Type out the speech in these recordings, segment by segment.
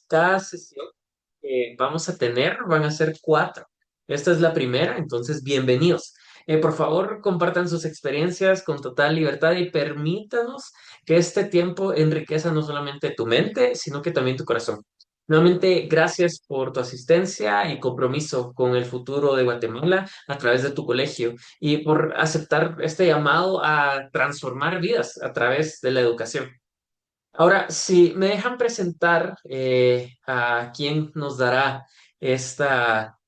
Cada sesión que vamos a tener van a ser cuatro. Esta es la primera, entonces bienvenidos. Por favor, compartan sus experiencias con total libertad y permítanos que este tiempo enriqueza no solamente tu mente, sino que también tu corazón. Nuevamente, gracias por tu asistencia y compromiso con el futuro de Guatemala a través de tu colegio y por aceptar este llamado a transformar vidas a través de la educación. Ahora, si me dejan presentar a quién nos dará esta,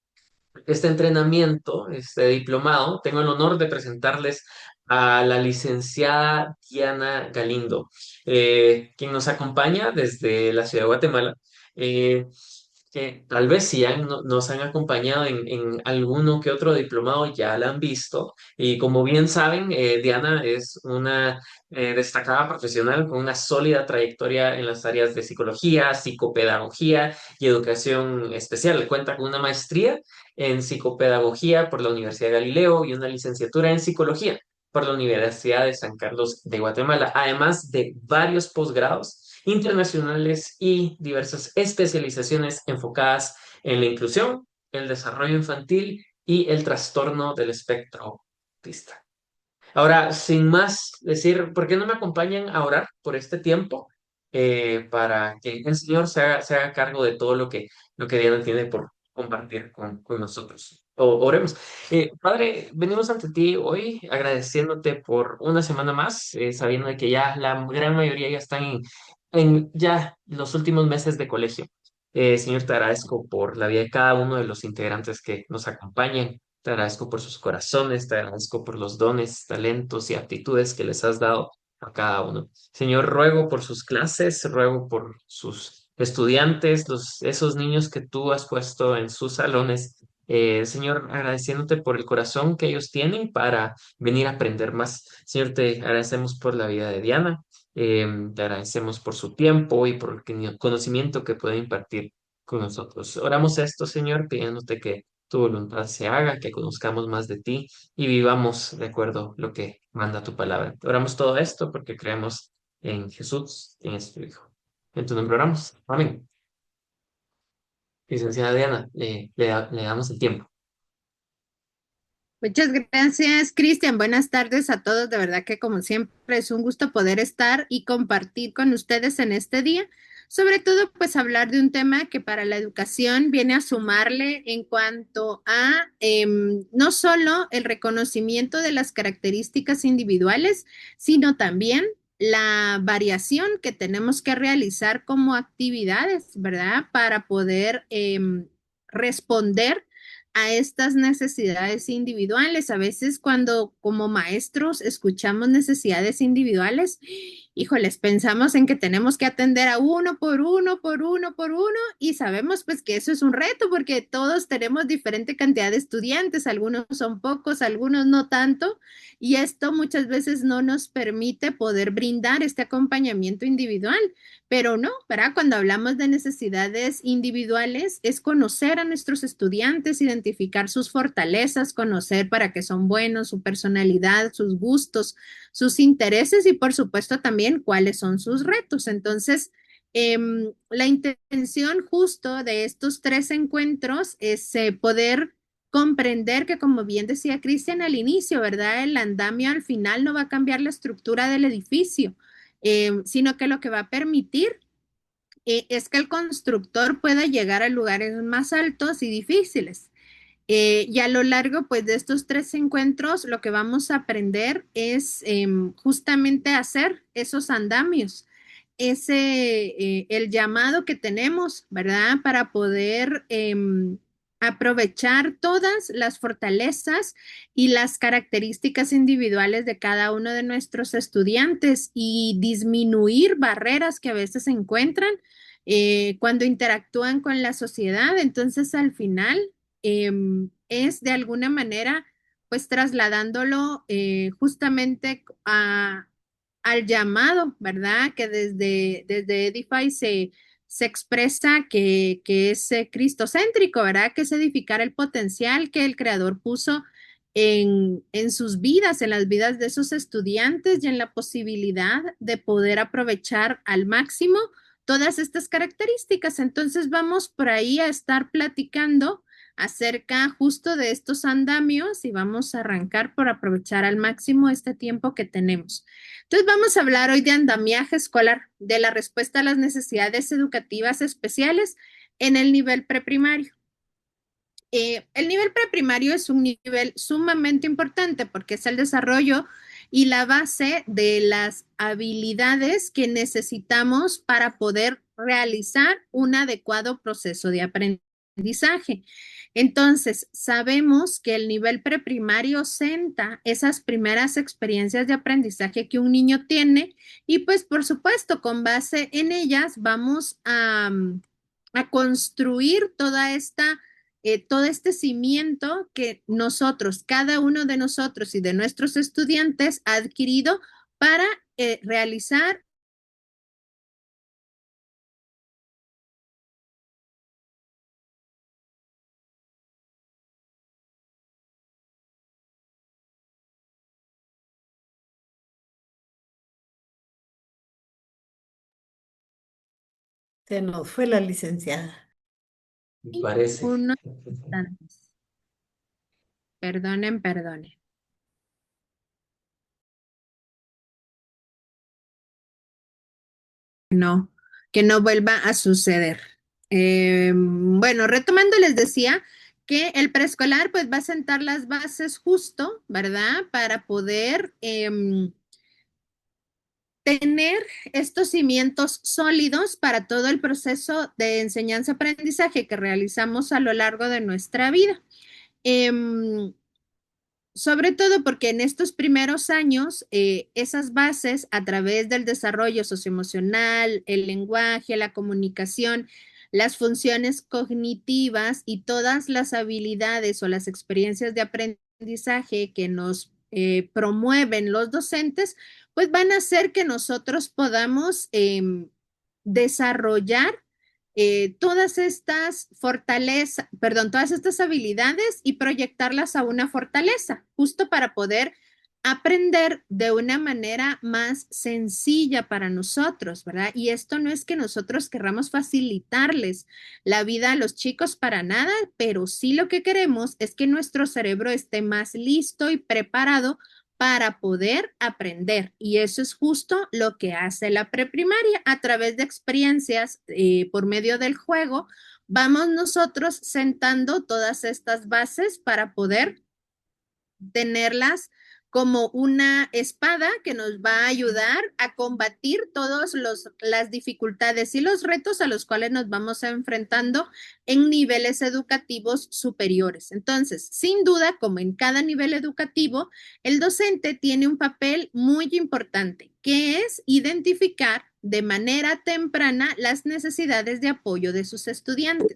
este entrenamiento, este diplomado, tengo el honor de presentarles a la licenciada Diana Galindo, quien nos acompaña desde la ciudad de Guatemala. Eh, que tal vez si nos han acompañado en alguno que otro diplomado, ya la han visto. Y como bien saben, Diana es una destacada profesional con una sólida trayectoria en las áreas de psicología, psicopedagogía y educación especial. Cuenta con una maestría en psicopedagogía por la Universidad de Galileo y una licenciatura en psicología por la Universidad de San Carlos de Guatemala, además de varios posgrados internacionales y diversas especializaciones enfocadas en la inclusión, el desarrollo infantil y el trastorno del espectro autista. Ahora, sin más decir, ¿por qué no me acompañan a orar por este tiempo? Para que el Señor se haga cargo de todo lo que Diana tiene por compartir con nosotros. Oremos. Padre, venimos ante ti hoy agradeciéndote por una semana más, sabiendo de que ya la gran mayoría ya están en ya los últimos meses de colegio. Señor, te agradezco por la vida de cada uno de los integrantes que nos acompañan. Te agradezco por sus corazones, te agradezco por los dones, talentos y aptitudes que les has dado a cada uno. Señor, ruego por sus clases, ruego por sus estudiantes, esos niños que tú has puesto en sus salones. Señor, agradeciéndote por el corazón que ellos tienen para venir a aprender más. Señor, te agradecemos por la vida de Diana, te agradecemos por su tiempo y por el conocimiento que puede impartir con nosotros. Oramos esto, Señor, pidiéndote que tu voluntad se haga, que conozcamos más de ti y vivamos de acuerdo a lo que manda tu palabra. Oramos todo esto porque creemos en Jesús, en este Hijo. En tu nombre oramos. Amén. Licenciada Diana, le damos el tiempo. Muchas gracias, Cristian. Buenas tardes a todos. De verdad que como siempre es un gusto poder estar y compartir con ustedes en este día. Sobre todo, pues hablar de un tema que para la educación viene a sumarle en cuanto a no solo el reconocimiento de las características individuales, sino también la variación que tenemos que realizar como actividades, ¿verdad? Para poder responder a estas necesidades individuales. A veces cuando como maestros escuchamos necesidades individuales, híjoles, pensamos en que tenemos que atender a uno por uno, por uno, por uno, y sabemos pues que eso es un reto porque todos tenemos diferente cantidad de estudiantes, algunos son pocos, algunos no tanto, y esto muchas veces no nos permite poder brindar este acompañamiento individual. Pero no, ¿verdad? Cuando hablamos de necesidades individuales, es conocer a nuestros estudiantes, identificar sus fortalezas, conocer para qué son buenos, su personalidad, sus gustos, sus intereses y por supuesto también cuáles son sus retos. Entonces, la intención justo de estos tres encuentros es poder comprender que, como bien decía Cristian al inicio, ¿verdad? El andamio al final no va a cambiar la estructura del edificio, sino que lo que va a permitir es que el constructor pueda llegar a lugares más altos y difíciles. Y a lo largo, pues, de estos tres encuentros, lo que vamos a aprender es justamente hacer esos andamios, el llamado que tenemos, ¿verdad? Para poder aprovechar todas las fortalezas y las características individuales de cada uno de nuestros estudiantes y disminuir barreras que a veces se encuentran cuando interactúan con la sociedad. Entonces, al final, es de alguna manera, pues trasladándolo justamente al llamado, ¿verdad? Que desde Edify se expresa que es cristocéntrico, ¿verdad? Que es edificar el potencial que el creador puso en sus vidas, en las vidas de esos estudiantes y en la posibilidad de poder aprovechar al máximo todas estas características. Entonces vamos por ahí a estar platicando acerca justo de estos andamios y vamos a arrancar por aprovechar al máximo este tiempo que tenemos. Entonces vamos a hablar hoy de andamiaje escolar, de la respuesta a las necesidades educativas especiales en el nivel preprimario. El nivel preprimario es un nivel sumamente importante porque es el desarrollo y la base de las habilidades que necesitamos para poder realizar un adecuado proceso de aprendizaje. Entonces, sabemos que el nivel preprimario senta esas primeras experiencias de aprendizaje que un niño tiene y pues por supuesto con base en ellas vamos a construir todo este cimiento que nosotros, cada uno de nosotros y de nuestros estudiantes ha adquirido para realizar. Se nos fue la licenciada. Me parece. Unos instantes. Perdonen, perdonen. No, que no vuelva a suceder. Bueno, retomando, les decía que el preescolar pues va a sentar las bases justo, ¿verdad? Para poder tener estos cimientos sólidos para todo el proceso de enseñanza-aprendizaje que realizamos a lo largo de nuestra vida. Sobre todo porque en estos primeros años, esas bases a través del desarrollo socioemocional, el lenguaje, la comunicación, las funciones cognitivas y todas las habilidades o las experiencias de aprendizaje que nos promueven los docentes, pues van a hacer que nosotros podamos desarrollar todas estas fortalezas, perdón, todas estas habilidades y proyectarlas a una fortaleza, justo para poder aprender de una manera más sencilla para nosotros, ¿verdad? Y esto no es que nosotros querramos facilitarles la vida a los chicos para nada, pero sí lo que queremos es que nuestro cerebro esté más listo y preparado para poder aprender. Y eso es justo lo que hace la preprimaria a través de experiencias por medio del juego. Vamos nosotros sentando todas estas bases para poder tenerlas como una espada que nos va a ayudar a combatir todas las dificultades y los retos a los cuales nos vamos enfrentando en niveles educativos superiores. Entonces, sin duda, como en cada nivel educativo, el docente tiene un papel muy importante, que es identificar de manera temprana las necesidades de apoyo de sus estudiantes.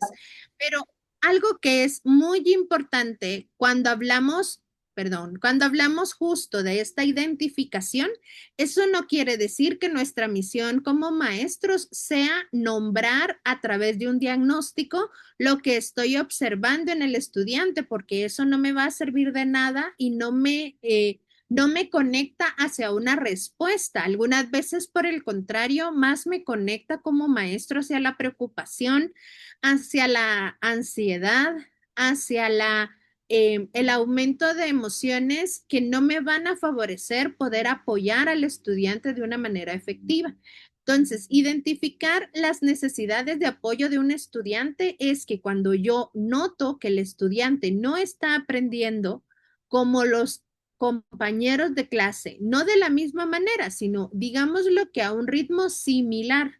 Pero algo que es muy importante cuando hablamos, perdón, cuando hablamos justo de esta identificación, eso no quiere decir que nuestra misión como maestros sea nombrar a través de un diagnóstico lo que estoy observando en el estudiante, porque eso no me va a servir de nada y no me conecta hacia una respuesta. Algunas veces, por el contrario, más me conecta como maestro hacia la preocupación, hacia la ansiedad, hacia el aumento de emociones que no me van a favorecer poder apoyar al estudiante de una manera efectiva. Entonces, identificar las necesidades de apoyo de un estudiante es que cuando yo noto que el estudiante no está aprendiendo como los compañeros de clase, no de la misma manera, sino digámoslo que a un ritmo similar.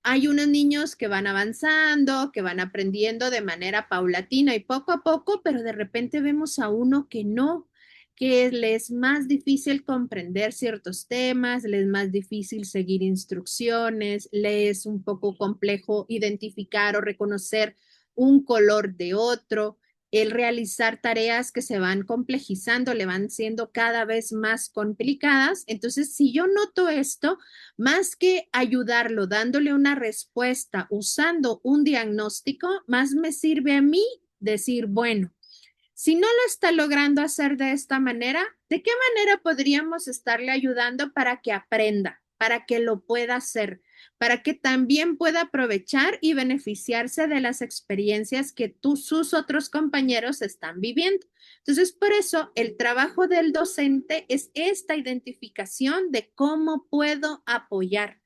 Hay unos niños que van avanzando, que van aprendiendo de manera paulatina y poco a poco, pero de repente vemos a uno que no, que le es más difícil comprender ciertos temas, le es más difícil seguir instrucciones, le es un poco complejo identificar o reconocer un color de otro, el realizar tareas que se van complejizando, le van siendo cada vez más complicadas. Entonces, si yo noto esto, más que ayudarlo dándole una respuesta usando un diagnóstico, más me sirve a mí decir, bueno, si no lo está logrando hacer de esta manera, ¿de qué manera podríamos estarle ayudando para que aprenda, para que lo pueda hacer, para que también pueda aprovechar y beneficiarse de las experiencias que sus otros compañeros están viviendo. Entonces, por eso el trabajo del docente es esta identificación de cómo puedo apoyar.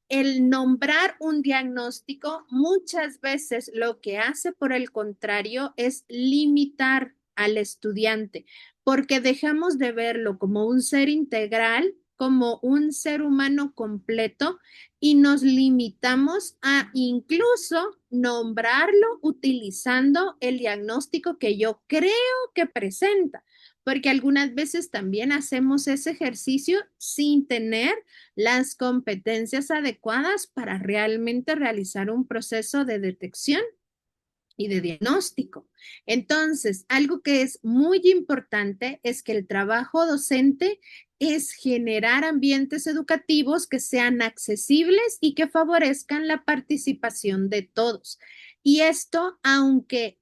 El nombrar un diagnóstico muchas veces lo que hace, por el contrario, es limitar al estudiante, porque dejamos de verlo como un ser integral, como un ser humano completo, y nos limitamos a incluso nombrarlo utilizando el diagnóstico que yo creo que presenta, porque algunas veces también hacemos ese ejercicio sin tener las competencias adecuadas para realmente realizar un proceso de detección y de diagnóstico. Entonces, algo que es muy importante es que el trabajo docente es generar ambientes educativos que sean accesibles y que favorezcan la participación de todos. Y esto, aunque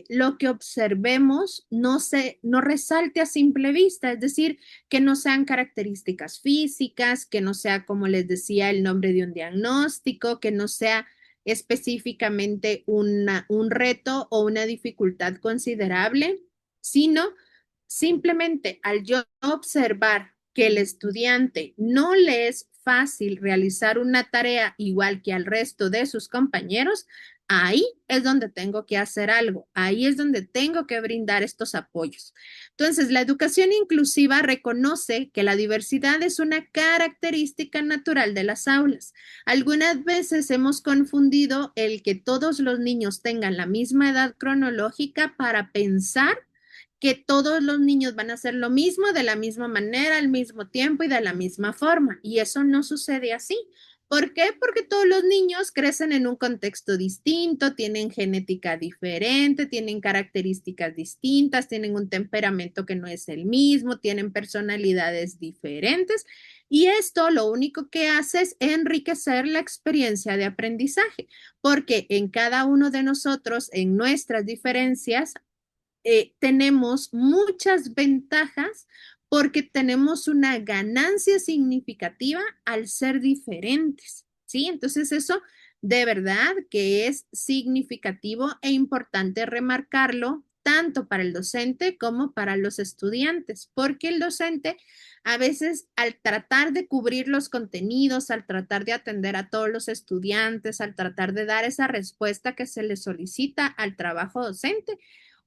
lo que observemos no resalte a simple vista, es decir, que no sean características físicas, que no sea, como les decía, el nombre de un diagnóstico, que no sea específicamente un reto o una dificultad considerable, sino simplemente al yo observar que el estudiante no le es fácil realizar una tarea igual que al resto de sus compañeros, ahí es donde tengo que hacer algo, ahí es donde tengo que brindar estos apoyos. Entonces, la educación inclusiva reconoce que la diversidad es una característica natural de las aulas. Algunas veces hemos confundido el que todos los niños tengan la misma edad cronológica para pensar que todos los niños van a hacer lo mismo de la misma manera, al mismo tiempo y de la misma forma. Y eso no sucede así. ¿Por qué? Porque todos los niños crecen en un contexto distinto, tienen genética diferente, tienen características distintas, tienen un temperamento que no es el mismo, tienen personalidades diferentes. Y esto lo único que hace es enriquecer la experiencia de aprendizaje, porque en cada uno de nosotros, en nuestras diferencias, tenemos muchas ventajas porque tenemos una ganancia significativa al ser diferentes, ¿sí? Entonces eso de verdad que es significativo e importante remarcarlo tanto para el docente como para los estudiantes, porque el docente a veces al tratar de cubrir los contenidos, al tratar de atender a todos los estudiantes, al tratar de dar esa respuesta que se le solicita al trabajo docente,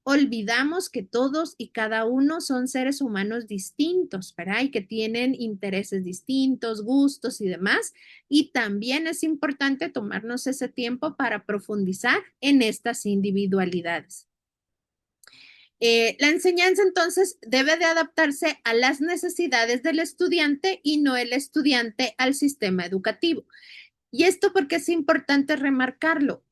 olvidamos que todos y cada uno son seres humanos distintos, ¿verdad? Y que tienen intereses distintos, gustos y demás. Y también es importante tomarnos ese tiempo para profundizar en estas individualidades. La enseñanza entonces debe de adaptarse a las necesidades del estudiante y no el estudiante al sistema educativo. Y esto porque es importante remarcarlo.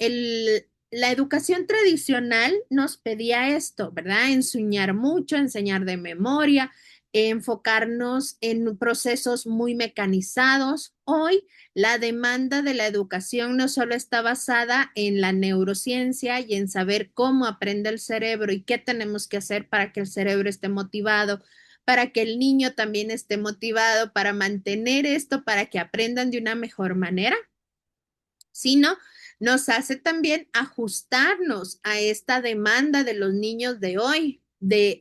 La educación tradicional nos pedía esto, ¿verdad? Enseñar mucho, enseñar de memoria, enfocarnos en procesos muy mecanizados. Hoy la demanda de la educación no solo está basada en la neurociencia y en saber cómo aprende el cerebro y qué tenemos que hacer para que el cerebro esté motivado, para que el niño también esté motivado, para mantener esto, para que aprendan de una mejor manera, sino nos hace también ajustarnos a esta demanda de los niños de hoy, de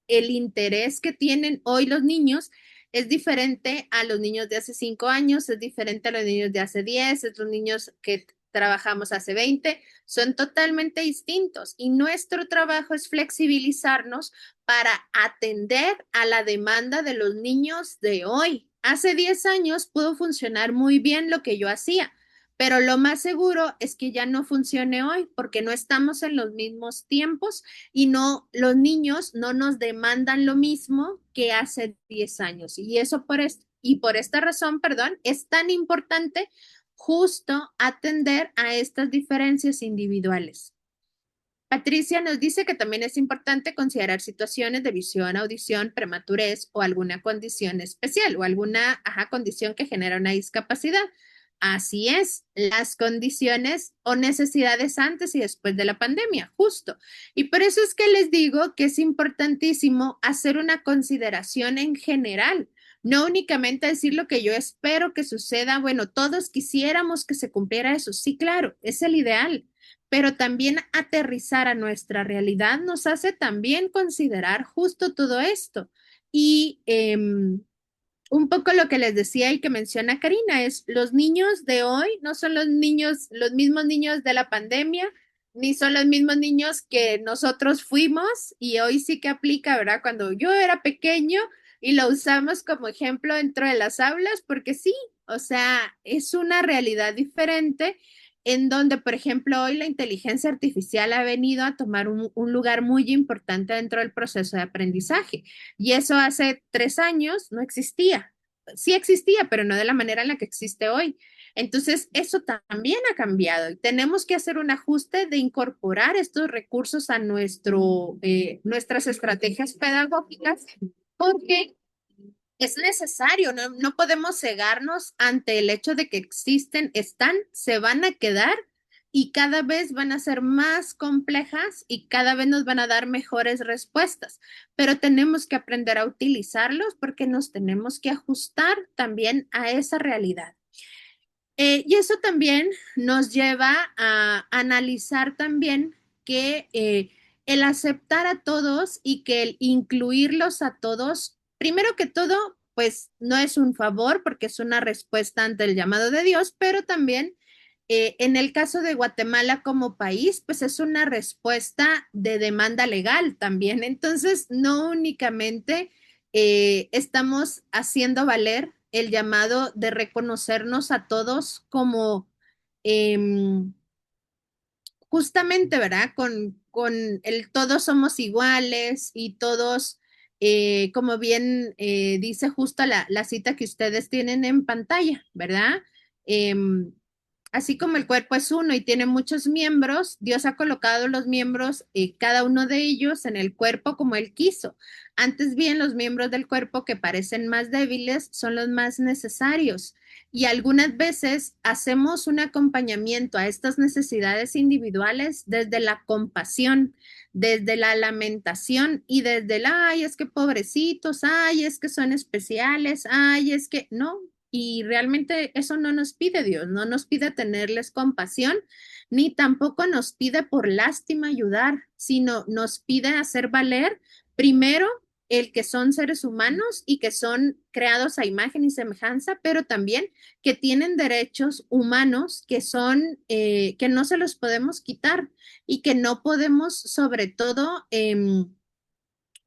el interés que tienen hoy los niños es diferente a los niños de hace 5 años, es diferente a los niños de hace 10, es los niños que trabajamos hace 20, son totalmente distintos y nuestro trabajo es flexibilizarnos para atender a la demanda de los niños de hoy. Hace 10 años pudo funcionar muy bien lo que yo hacía, pero lo más seguro es que ya no funcione hoy porque no estamos en los mismos tiempos y no, los niños no nos demandan lo mismo que hace 10 años. Y eso por esta razón, perdón, es tan importante justo atender a estas diferencias individuales. Patricia nos dice que también es importante considerar situaciones de visión, audición, prematurez o alguna condición especial o alguna condición que genera una discapacidad. Así es, las condiciones o necesidades antes y después de la pandemia, justo. Y por eso es que les digo que es importantísimo hacer una consideración en general, No únicamente decir lo que yo espero que suceda, bueno, todos quisiéramos que se cumpliera eso, sí, claro, es el ideal, pero también aterrizar a nuestra realidad nos hace también considerar justo todo esto. Y un poco lo que les decía y que menciona Karina es los niños de hoy no son los niños, los mismos niños de la pandemia, ni son los mismos niños que nosotros fuimos y hoy sí que aplica, ¿verdad? Cuando yo era pequeño y lo usamos como ejemplo dentro de las aulas, porque sí, o sea, es una realidad diferente en donde, por ejemplo, hoy la inteligencia artificial ha venido a tomar un lugar muy importante dentro del proceso de aprendizaje. Y eso hace 3 años no existía. Sí existía, pero no de la manera en la que existe hoy. Entonces, eso también ha cambiado y tenemos que hacer un ajuste de incorporar estos recursos a nuestras estrategias pedagógicas porque es necesario, no podemos cegarnos ante el hecho de que existen, están, se van a quedar y cada vez van a ser más complejas y cada vez nos van a dar mejores respuestas, pero tenemos que aprender a utilizarlos porque nos tenemos que ajustar también a esa realidad. Y eso también nos lleva a analizar también que el aceptar a todos y que el incluirlos a todos, primero que todo, pues no es un favor porque es una respuesta ante el llamado de Dios, pero también en el caso de Guatemala como país, pues es una respuesta de demanda legal también. Entonces, no únicamente estamos haciendo valer el llamado de reconocernos a todos como justamente, ¿verdad? Con el todos somos iguales y todos, como bien dice justo la cita que ustedes tienen en pantalla, ¿verdad? Em, Así como el cuerpo es uno y tiene muchos miembros, Dios ha colocado los miembros, cada uno de ellos, en el cuerpo como Él quiso. Antes bien, los miembros del cuerpo que parecen más débiles son los más necesarios. Y algunas veces hacemos un acompañamiento a estas necesidades individuales desde la compasión, desde la lamentación y desde el, ay, es que pobrecitos, ay, es que son especiales, ay, es que no, y realmente eso no nos pide Dios, no nos pide tenerles compasión, ni tampoco nos pide por lástima ayudar, sino nos pide hacer valer primero el que son seres humanos y que son creados a imagen y semejanza, pero también que tienen derechos humanos que son, que no se los podemos quitar y que no podemos, sobre todo,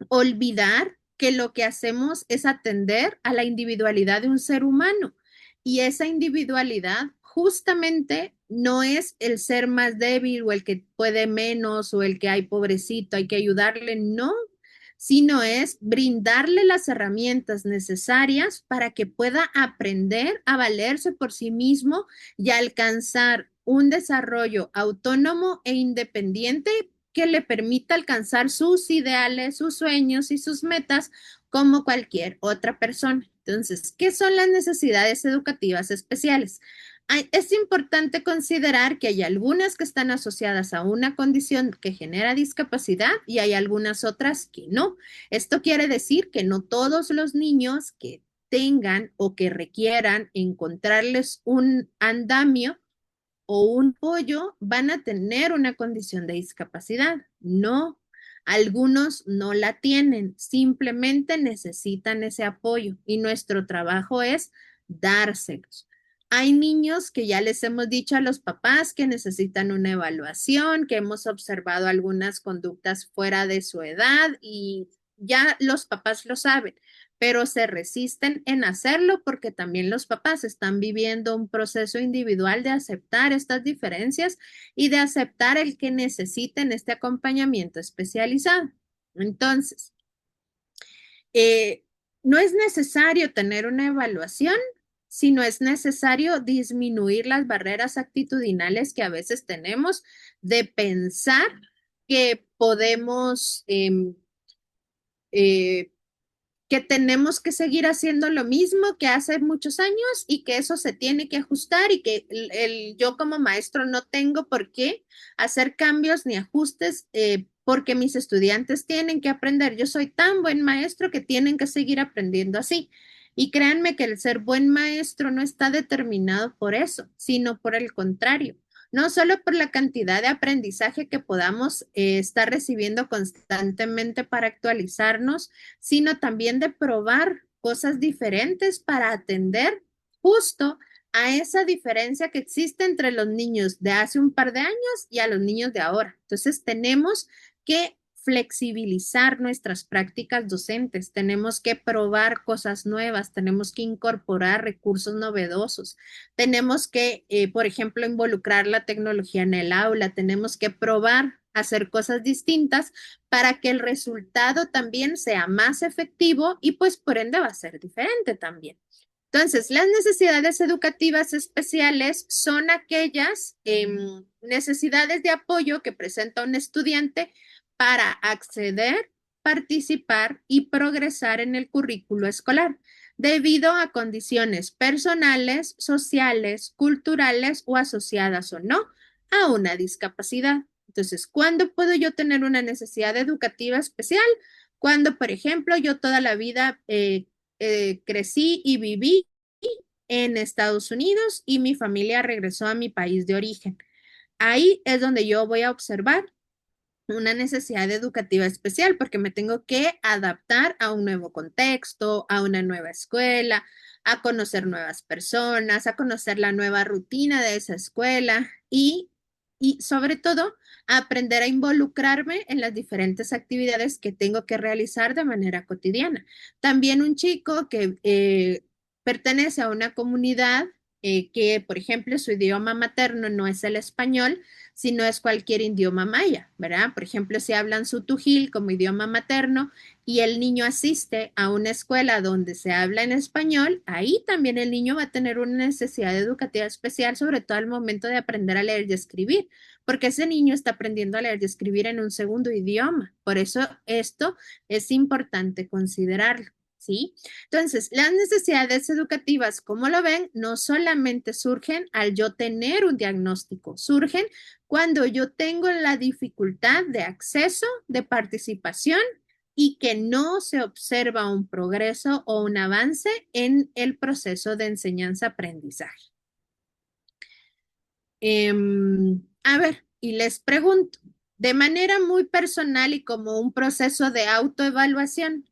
olvidar que lo que hacemos es atender a la individualidad de un ser humano y esa individualidad justamente no es el ser más débil o el que puede menos o el que hay pobrecito, hay que ayudarle, no, sino es brindarle las herramientas necesarias para que pueda aprender a valerse por sí mismo y alcanzar un desarrollo autónomo e independiente que le permita alcanzar sus ideales, sus sueños y sus metas como cualquier otra persona. Entonces, ¿qué son las necesidades educativas especiales? Es importante considerar que hay algunas que están asociadas a una condición que genera discapacidad y hay algunas otras que no. Esto quiere decir que no todos los niños que tengan o que requieran encontrarles un andamio o un pollo van a tener una condición de discapacidad. No, algunos no la tienen, simplemente necesitan ese apoyo y nuestro trabajo es dárselos. Hay niños que ya les hemos dicho a los papás que necesitan una evaluación, que hemos observado algunas conductas fuera de su edad y ya los papás lo saben, pero se resisten en hacerlo porque también los papás están viviendo un proceso individual de aceptar estas diferencias y de aceptar el que necesiten este acompañamiento especializado. Entonces, eh, no es necesario tener una evaluación, sino es necesario disminuir las barreras actitudinales que a veces tenemos de pensar que podemos eh, que tenemos que seguir haciendo lo mismo que hace muchos años y que eso se tiene que ajustar y que yo como maestro no tengo por qué hacer cambios ni ajustes porque mis estudiantes tienen que aprender. Yo soy tan buen maestro que tienen que seguir aprendiendo así. Y créanme que el ser buen maestro no está determinado por eso, sino por el contrario. No solo por la cantidad de aprendizaje que podamos estar recibiendo constantemente para actualizarnos, sino también de probar cosas diferentes para atender justo a esa diferencia que existe entre los niños de hace un par de años y a los niños de ahora. Entonces, tenemos que flexibilizar nuestras prácticas docentes, tenemos que probar cosas nuevas, tenemos que incorporar recursos novedosos, tenemos que, por ejemplo, involucrar la tecnología en el aula, tenemos que probar hacer cosas distintas para que el resultado también sea más efectivo y pues por ende va a ser diferente también. Entonces, las necesidades educativas especiales son aquellas necesidades de apoyo que presenta un estudiante para acceder, participar y progresar en el currículo escolar, debido a condiciones personales, sociales, culturales o asociadas o no a una discapacidad. Entonces, ¿cuándo puedo yo tener una necesidad educativa especial? Cuando, por ejemplo, yo toda la vida crecí y viví en Estados Unidos y mi familia regresó a mi país de origen. Ahí es donde yo voy a observar una necesidad educativa especial porque me tengo que adaptar a un nuevo contexto, a una nueva escuela, a conocer nuevas personas, a conocer la nueva rutina de esa escuela y sobre todo a aprender a involucrarme en las diferentes actividades que tengo que realizar de manera cotidiana. También un chico que pertenece a una comunidad que, por ejemplo, su idioma materno no es el español, si no es cualquier idioma maya, ¿verdad? Por ejemplo, si hablan su tujil como idioma materno y el niño asiste a una escuela donde se habla en español, ahí también el niño va a tener una necesidad educativa especial, sobre todo al momento de aprender a leer y escribir, porque ese niño está aprendiendo a leer y escribir en un segundo idioma. Por eso esto es importante considerarlo. ¿Sí? Entonces, las necesidades educativas, como lo ven, no solamente surgen al yo tener un diagnóstico, surgen cuando yo tengo la dificultad de acceso, de participación y que no se observa un progreso o un avance en el proceso de enseñanza-aprendizaje. A ver, y les pregunto, de manera muy personal y como un proceso de autoevaluación,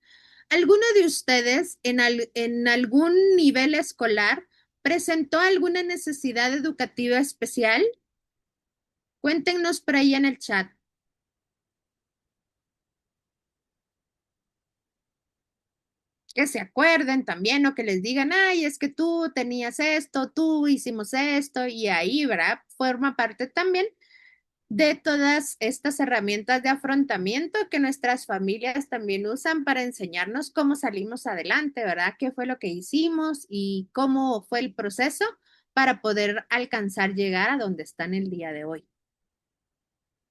¿alguno de ustedes en algún nivel escolar presentó alguna necesidad educativa especial? Cuéntenos por ahí en el chat. Que se acuerden también o que les digan, ay, es que tú tenías esto, tú hicimos esto y ahí, ¿verdad? Forma parte también de todas estas herramientas de afrontamiento que nuestras familias también usan para enseñarnos cómo salimos adelante, ¿verdad? ¿Qué fue lo que hicimos y cómo fue el proceso para poder alcanzar llegar a donde están el día de hoy?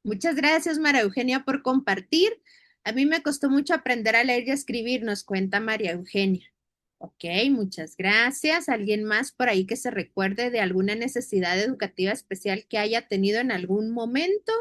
Muchas gracias, María Eugenia, por compartir. A mí me costó mucho aprender a leer y a escribir, nos cuenta María Eugenia. Ok, muchas gracias. ¿Alguien más por ahí que se recuerde de alguna necesidad educativa especial que haya tenido en algún momento?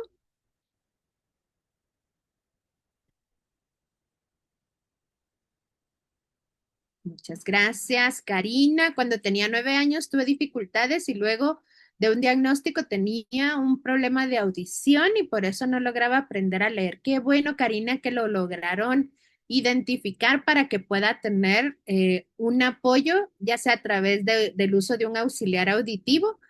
Muchas gracias, Karina. Cuando tenía 9 años tuve dificultades y luego de un diagnóstico tenía un problema de audición y por eso no lograba aprender a leer. Qué bueno, Karina, que lo lograron identificar para que pueda tener un apoyo, ya sea a través del uso de un auxiliar auditivo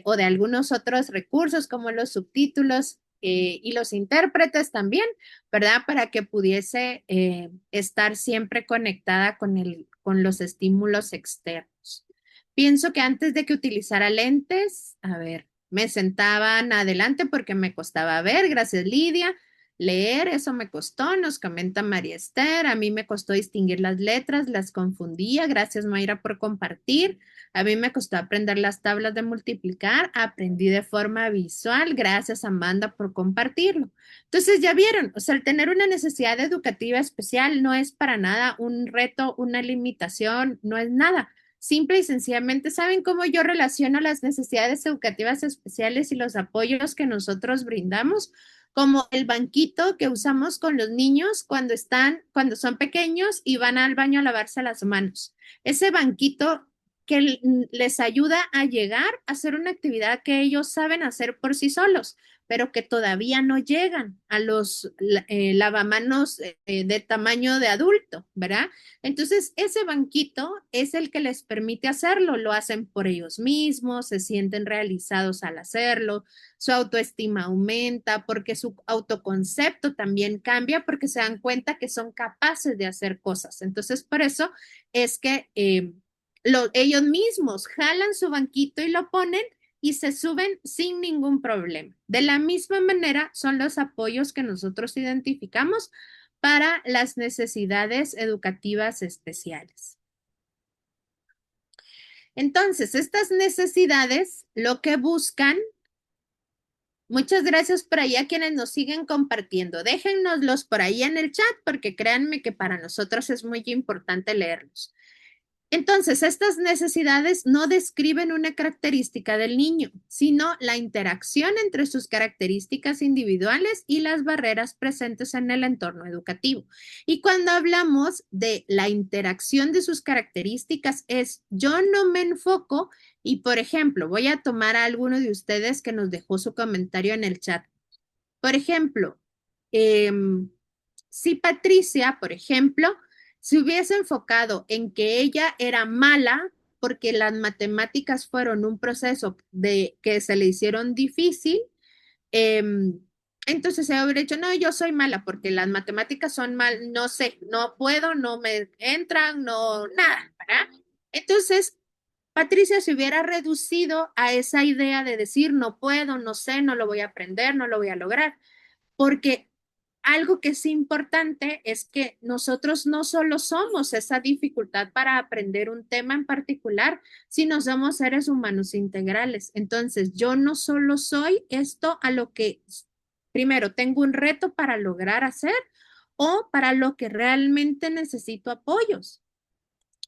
o de algunos otros recursos como los subtítulos y los intérpretes también, ¿verdad? Para que pudiese estar siempre conectada con los estímulos externos. Pienso que antes de que utilizara lentes, a ver, me sentaban adelante porque me costaba ver, gracias Lidia. Leer, eso me costó, nos comenta María Esther. A mí me costó distinguir las letras, las confundía. Gracias Mayra por compartir. A mí me costó aprender las tablas de multiplicar, aprendí de forma visual. Gracias Amanda por compartirlo. Entonces ya vieron, o sea, el tener una necesidad educativa especial no es para nada un reto, una limitación, no es nada. Simple y sencillamente, ¿saben cómo yo relaciono las necesidades educativas especiales y los apoyos que nosotros brindamos? como el banquito que usamos con los niños cuando son pequeños y van al baño a lavarse las manos. Ese banquito que les ayuda a llegar a hacer una actividad que ellos saben hacer por sí solos, pero que todavía no llegan a los lavamanos de tamaño de adulto, ¿verdad? Entonces, ese banquito es el que les permite hacerlo, lo hacen por ellos mismos, se sienten realizados al hacerlo, su autoestima aumenta porque su autoconcepto también cambia porque se dan cuenta que son capaces de hacer cosas. Entonces, por eso es que ellos mismos jalan su banquito y lo ponen y se suben sin ningún problema. De la misma manera son los apoyos que nosotros identificamos para las necesidades educativas especiales. Entonces, estas necesidades lo que buscan. Muchas gracias por ahí a quienes nos siguen compartiendo. Déjennoslos por ahí en el chat porque créanme que para nosotros es muy importante leerlos. Entonces, estas necesidades no describen una característica del niño, sino la interacción entre sus características individuales y las barreras presentes en el entorno educativo. Y cuando hablamos de la interacción de sus características yo no me enfoco y, por ejemplo, voy a tomar a alguno de ustedes que nos dejó su comentario en el chat. Por ejemplo, si Patricia, por ejemplo, se hubiese enfocado en que ella era mala porque las matemáticas fueron un proceso de que se le hicieron difícil, eh, entonces se hubiera dicho, no, yo soy mala porque las matemáticas son mal, no sé, no puedo, no me entran, no, nada, ¿verdad? Entonces, Patricia se hubiera reducido a esa idea de decir, no puedo, no sé, no lo voy a aprender, no lo voy a lograr, porque algo que es importante es que nosotros no solo somos esa dificultad para aprender un tema en particular, sino somos seres humanos integrales. Entonces, yo no solo soy esto a lo que primero tengo un reto para lograr hacer o para lo que realmente necesito apoyos.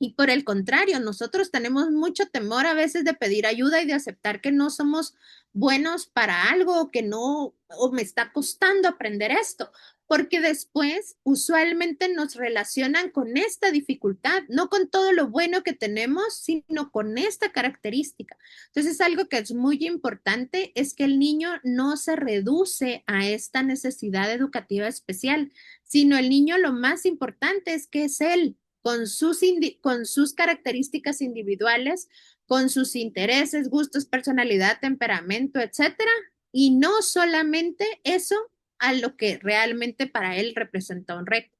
Y por el contrario, nosotros tenemos mucho temor a veces de pedir ayuda y de aceptar que no somos buenos para algo o que no, o me está costando aprender esto, porque después usualmente nos relacionan con esta dificultad, no con todo lo bueno que tenemos, sino con esta característica. Entonces, algo que es muy importante es que el niño no se reduce a esta necesidad educativa especial, sino el niño lo más importante es que es él con sus características individuales, con sus intereses, gustos, personalidad, temperamento, etcétera, y no solamente eso a lo que realmente para él representa un reto.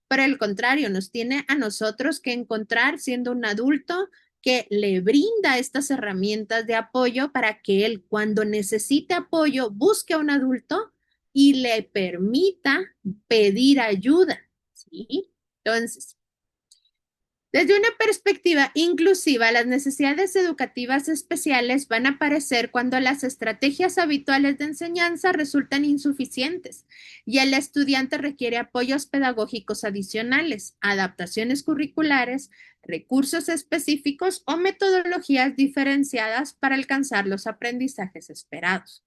Por el contrario, nos tiene a nosotros que encontrar siendo un adulto que le brinda estas herramientas de apoyo para que él cuando necesite apoyo busque a un adulto y le permita pedir ayuda, ¿sí? Entonces, desde una perspectiva inclusiva, las necesidades educativas especiales van a aparecer cuando las estrategias habituales de enseñanza resultan insuficientes y el estudiante requiere apoyos pedagógicos adicionales, adaptaciones curriculares, recursos específicos o metodologías diferenciadas para alcanzar los aprendizajes esperados.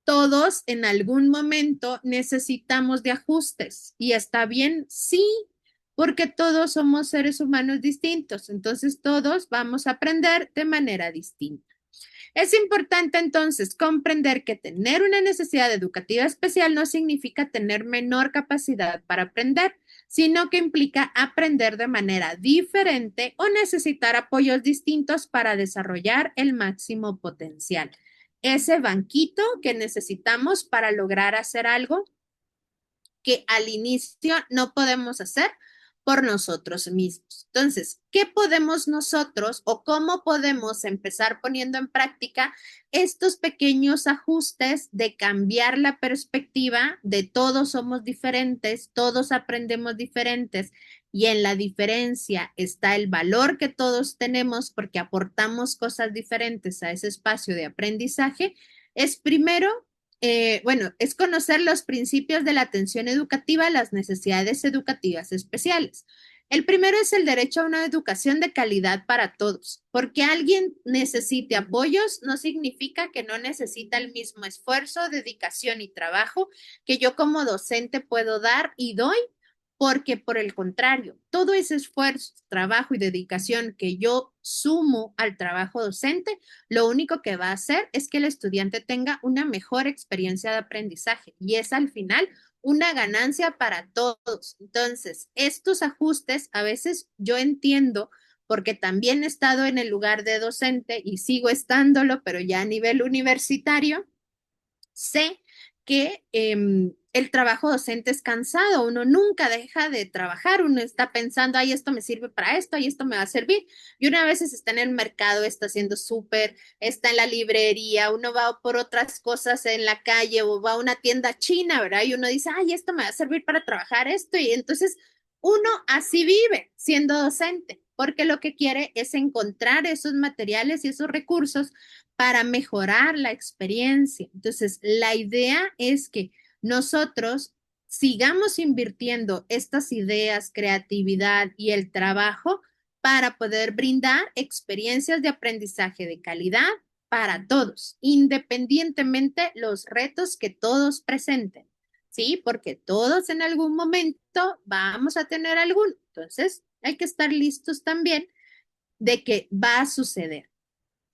Todos en algún momento necesitamos de ajustes y está bien, sí, porque todos somos seres humanos distintos, entonces todos vamos a aprender de manera distinta. Es importante entonces comprender que tener una necesidad educativa especial no significa tener menor capacidad para aprender, sino que implica aprender de manera diferente o necesitar apoyos distintos para desarrollar el máximo potencial. Ese banquito que necesitamos para lograr hacer algo que al inicio no podemos hacer por nosotros mismos. Entonces, ¿qué podemos nosotros o cómo podemos empezar poniendo en práctica estos pequeños ajustes de cambiar la perspectiva de todos somos diferentes, todos aprendemos diferentes y en la diferencia está el valor que todos tenemos porque aportamos cosas diferentes a ese espacio de aprendizaje? Es primero es conocer los principios de la atención educativa, las necesidades educativas especiales. El primero es el derecho a una educación de calidad para todos. Porque alguien necesite apoyos no significa que no necesita el mismo esfuerzo, dedicación y trabajo que yo como docente puedo dar y doy, porque por el contrario, todo ese esfuerzo, trabajo y dedicación que yo sumo al trabajo docente, lo único que va a hacer es que el estudiante tenga una mejor experiencia de aprendizaje y es al final una ganancia para todos. Entonces, estos ajustes a veces yo entiendo porque también he estado en el lugar de docente y sigo estándolo, pero ya a nivel universitario, sé que el trabajo docente es cansado, uno nunca deja de trabajar, uno está pensando, ay, esto me sirve para esto, ay, esto me va a servir. Y una vez está en el mercado, está haciendo súper, está en la librería, uno va por otras cosas en la calle o va a una tienda china, ¿verdad? Y uno dice, ay, esto me va a servir para trabajar esto. Y entonces uno así vive siendo docente, porque lo que quiere es encontrar esos materiales y esos recursos para mejorar la experiencia. Entonces, la idea es que nosotros sigamos invirtiendo estas ideas, creatividad y el trabajo para poder brindar experiencias de aprendizaje de calidad para todos, independientemente los retos que todos presenten. ¿Sí? Porque todos en algún momento vamos a tener algún. Entonces, hay que estar listos también de que va a suceder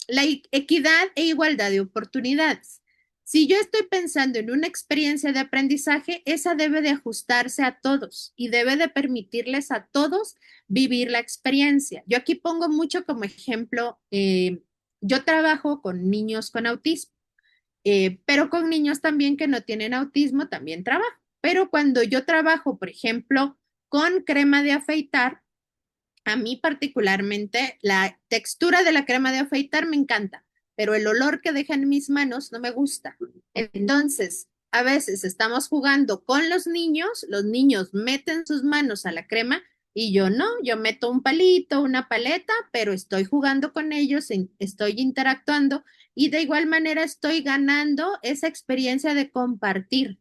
la equidad e igualdad de oportunidades. Si yo estoy pensando en una experiencia de aprendizaje, esa debe de ajustarse a todos y debe de permitirles a todos vivir la experiencia. Yo aquí pongo mucho como ejemplo, yo trabajo con niños con autismo, pero con niños también que no tienen autismo, también trabajo. Pero cuando yo trabajo, por ejemplo, con crema de afeitar, a mí particularmente la textura de la crema de afeitar me encanta, pero el olor que deja en mis manos no me gusta. Entonces, a veces estamos jugando con los niños meten sus manos a la crema y yo no, yo meto un palito, una paleta, pero estoy jugando con ellos, estoy interactuando y de igual manera estoy ganando esa experiencia de compartir.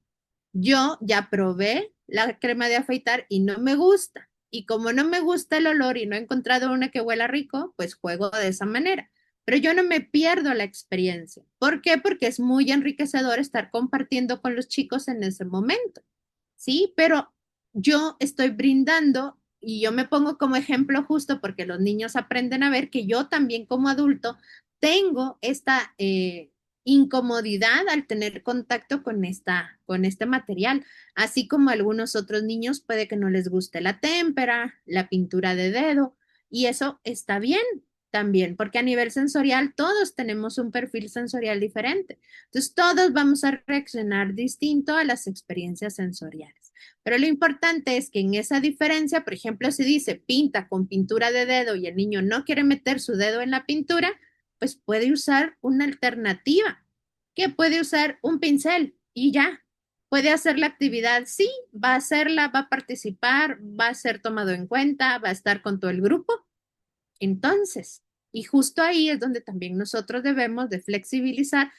Yo ya probé la crema de afeitar y no me gusta. Y como no me gusta el olor y no he encontrado una que huela rico, pues juego de esa manera. Pero yo no me pierdo la experiencia. ¿Por qué? Porque es muy enriquecedor estar compartiendo con los chicos en ese momento. Sí, pero yo estoy brindando y yo me pongo como ejemplo justo porque los niños aprenden a ver que yo también como adulto tengo esta incomodidad al tener contacto con este material, así como a algunos otros niños puede que no les guste la témpera, la pintura de dedo, y eso está bien también, porque a nivel sensorial todos tenemos un perfil sensorial diferente. Entonces, todos vamos a reaccionar distinto a las experiencias sensoriales. Pero lo importante es que en esa diferencia, por ejemplo, si dice pinta con pintura de dedo y el niño no quiere meter su dedo en la pintura, pues puede usar una alternativa, que puede usar un pincel y ya. Puede hacer la actividad, sí, va a hacerla, va a participar, va a ser tomado en cuenta, va a estar con todo el grupo. Entonces, y justo ahí es donde también nosotros debemos de flexibilizar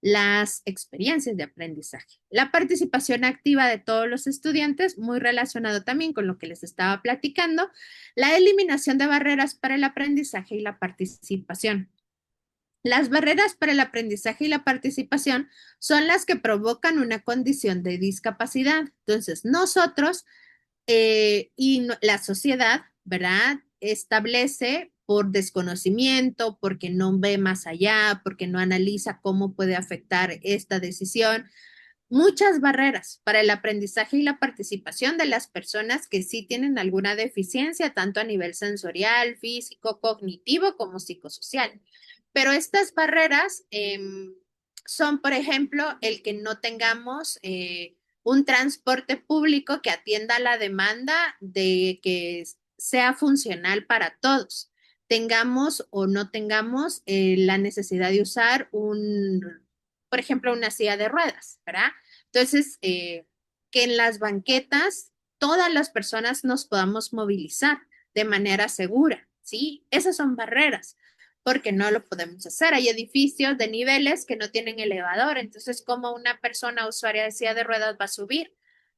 las experiencias de aprendizaje. La participación activa de todos los estudiantes, muy relacionado también con lo que les estaba platicando, la eliminación de barreras para el aprendizaje y la participación. Las barreras para el aprendizaje y la participación son las que provocan una condición de discapacidad. Entonces, nosotros la sociedad, ¿verdad? Establece por desconocimiento, porque no ve más allá, porque no analiza cómo puede afectar esta decisión, muchas barreras para el aprendizaje y la participación de las personas que sí tienen alguna deficiencia, tanto a nivel sensorial, físico, cognitivo como psicosocial. Pero estas barreras son, por ejemplo, el que no tengamos un transporte público que atienda la demanda de que sea funcional para todos. Tengamos o no tengamos la necesidad de usar por ejemplo, una silla de ruedas, ¿verdad? Entonces, que en las banquetas todas las personas nos podamos movilizar de manera segura, ¿sí? Esas son barreras, porque no lo podemos hacer. Hay edificios de niveles que no tienen elevador, entonces, ¿cómo una persona usuaria de silla de ruedas va a subir?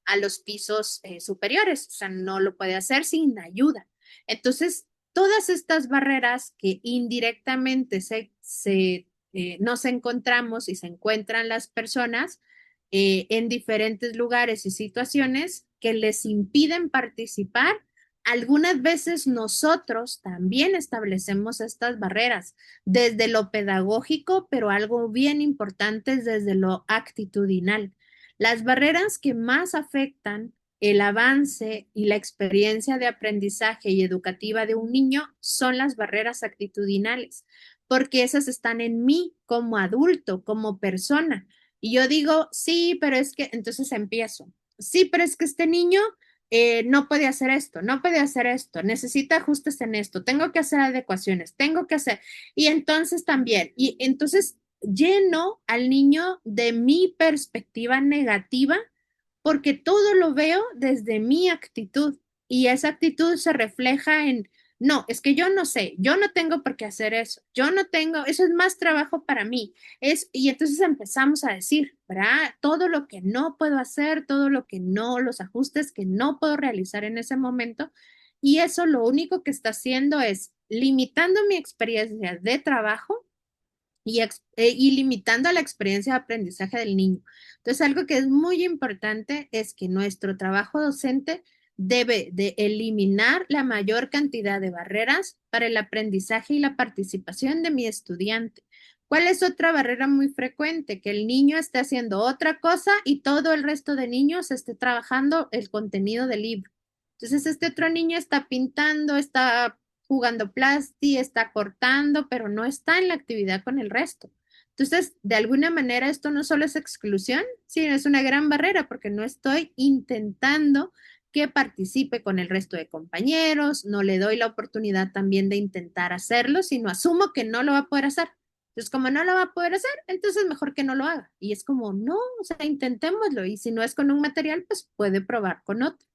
a los pisos superiores, o sea, no lo puede hacer sin ayuda. Entonces, todas estas barreras que indirectamente nos encontramos y se encuentran las personas en diferentes lugares y situaciones que les impiden participar. Algunas veces nosotros también establecemos estas barreras desde lo pedagógico, pero algo bien importante es desde lo actitudinal. Las barreras que más afectan el avance y la experiencia de aprendizaje y educativa de un niño son las barreras actitudinales, porque esas están en mí como adulto, como persona. Y yo digo, sí, pero es que, entonces empiezo, sí, pero es que este niño no puede hacer esto, no puede hacer esto, necesita ajustes en esto, tengo que hacer adecuaciones, tengo que hacer, y entonces también, y entonces lleno al niño de mi perspectiva negativa porque todo lo veo desde mi actitud y esa actitud se refleja en, no, es que yo no sé, yo no tengo por qué hacer eso, yo no tengo, eso es más trabajo para mí. Y entonces empezamos a decir, ¿verdad? Todo lo que no puedo hacer, todo lo que no, los ajustes que no puedo realizar en ese momento. Y eso lo único que está haciendo es limitando mi experiencia de trabajo y limitando la experiencia de aprendizaje del niño. Entonces, algo que es muy importante es que nuestro trabajo docente debe de eliminar la mayor cantidad de barreras para el aprendizaje y la participación de mi estudiante. ¿Cuál es otra barrera muy frecuente? Que el niño esté haciendo otra cosa y todo el resto de niños esté trabajando el contenido del libro. Entonces, este otro niño está pintando, está jugando plasti, está cortando, pero no está en la actividad con el resto. Entonces, de alguna manera, esto no solo es exclusión, sino es una gran barrera porque no estoy intentando que participe con el resto de compañeros, no le doy la oportunidad también de intentar hacerlo, sino asumo que no lo va a poder hacer. Entonces, como no lo va a poder hacer, entonces mejor que no lo haga. Y es como, no, o sea, intentémoslo. Y si no es con un material, pues puede probar con otro.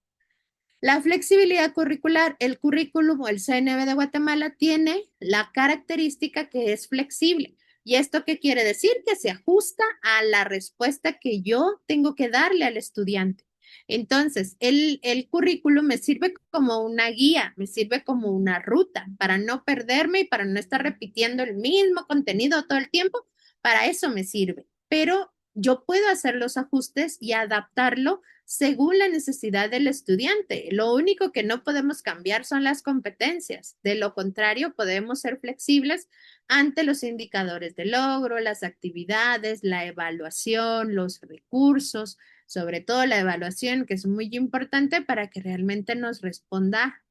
La flexibilidad curricular, el currículum o el CNB de Guatemala tiene la característica que es flexible. ¿Y esto qué quiere decir? Que se ajusta a la respuesta que yo tengo que darle al estudiante. Entonces, el currículum me sirve como una guía, me sirve como una ruta para no perderme y para no estar repitiendo el mismo contenido todo el tiempo. Para eso me sirve. Pero yo puedo hacer los ajustes y adaptarlo según la necesidad del estudiante. Lo único que no podemos cambiar son las competencias. De lo contrario, podemos ser flexibles ante los indicadores de logro, las actividades, la evaluación, los recursos, sobre todo la evaluación, que es muy importante para que realmente nos responda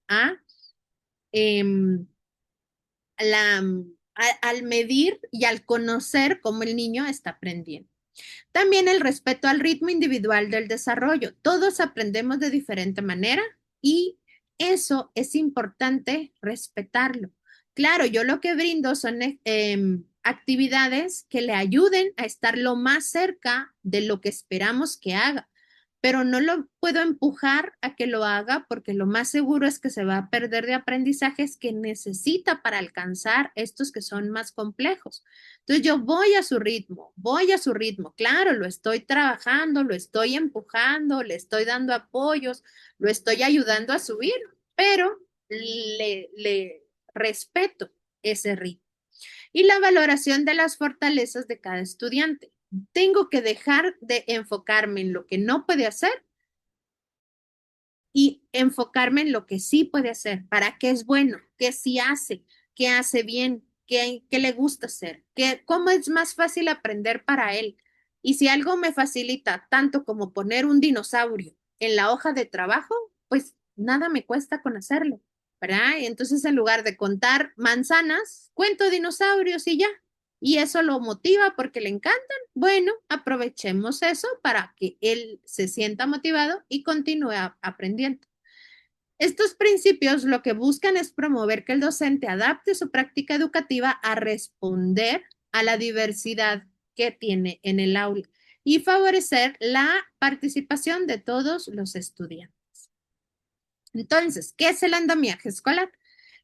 eh, al medir y al conocer cómo el niño está aprendiendo. También el respeto al ritmo individual del desarrollo. Todos aprendemos de diferente manera y eso es importante respetarlo. Claro, yo lo que brindo son actividades que le ayuden a estar lo más cerca de lo que esperamos que haga, pero no lo puedo empujar a que lo haga porque lo más seguro es que se va a perder de aprendizajes que necesita para alcanzar estos que son más complejos. Entonces yo voy a su ritmo. Claro, lo estoy trabajando, lo estoy empujando, le estoy dando apoyos, lo estoy ayudando a subir, pero le respeto ese ritmo. Y la valoración de las fortalezas de cada estudiante. Tengo que dejar de enfocarme en lo que no puede hacer y enfocarme en lo que sí puede hacer, para qué es bueno, qué sí hace, qué hace bien, qué le gusta hacer, cómo es más fácil aprender para él. Y si algo me facilita tanto como poner un dinosaurio en la hoja de trabajo, pues nada me cuesta con hacerlo, ¿verdad? Y entonces en lugar de contar manzanas, cuento dinosaurios y ya. Y eso lo motiva porque le encantan. Bueno, aprovechemos eso para que él se sienta motivado y continúe aprendiendo. Estos principios lo que buscan es promover que el docente adapte su práctica educativa a responder a la diversidad que tiene en el aula y favorecer la participación de todos los estudiantes. Entonces, ¿qué es el andamiaje escolar?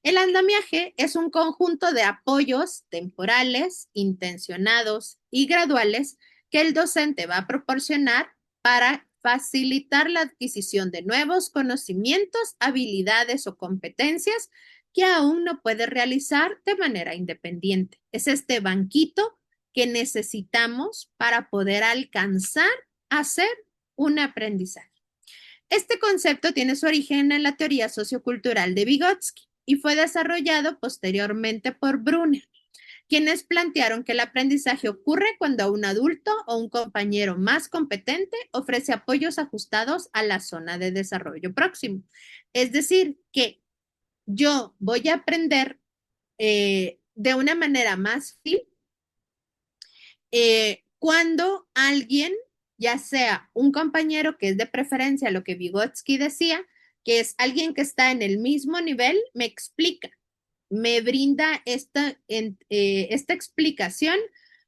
El andamiaje es un conjunto de apoyos temporales, intencionados y graduales que el docente va a proporcionar para facilitar la adquisición de nuevos conocimientos, habilidades o competencias que aún no puede realizar de manera independiente. Es este banquito que necesitamos para poder alcanzar a hacer un aprendizaje. Este concepto tiene su origen en la teoría sociocultural de Vygotsky y fue desarrollado posteriormente por Brunner, quienes plantearon que el aprendizaje ocurre cuando un adulto o un compañero más competente ofrece apoyos ajustados a la zona de desarrollo próximo. Es decir, que yo voy a aprender de una manera más fácil cuando alguien, ya sea un compañero que es de preferencia lo que Vygotsky decía, que es alguien que está en el mismo nivel, me explica, me brinda esta explicación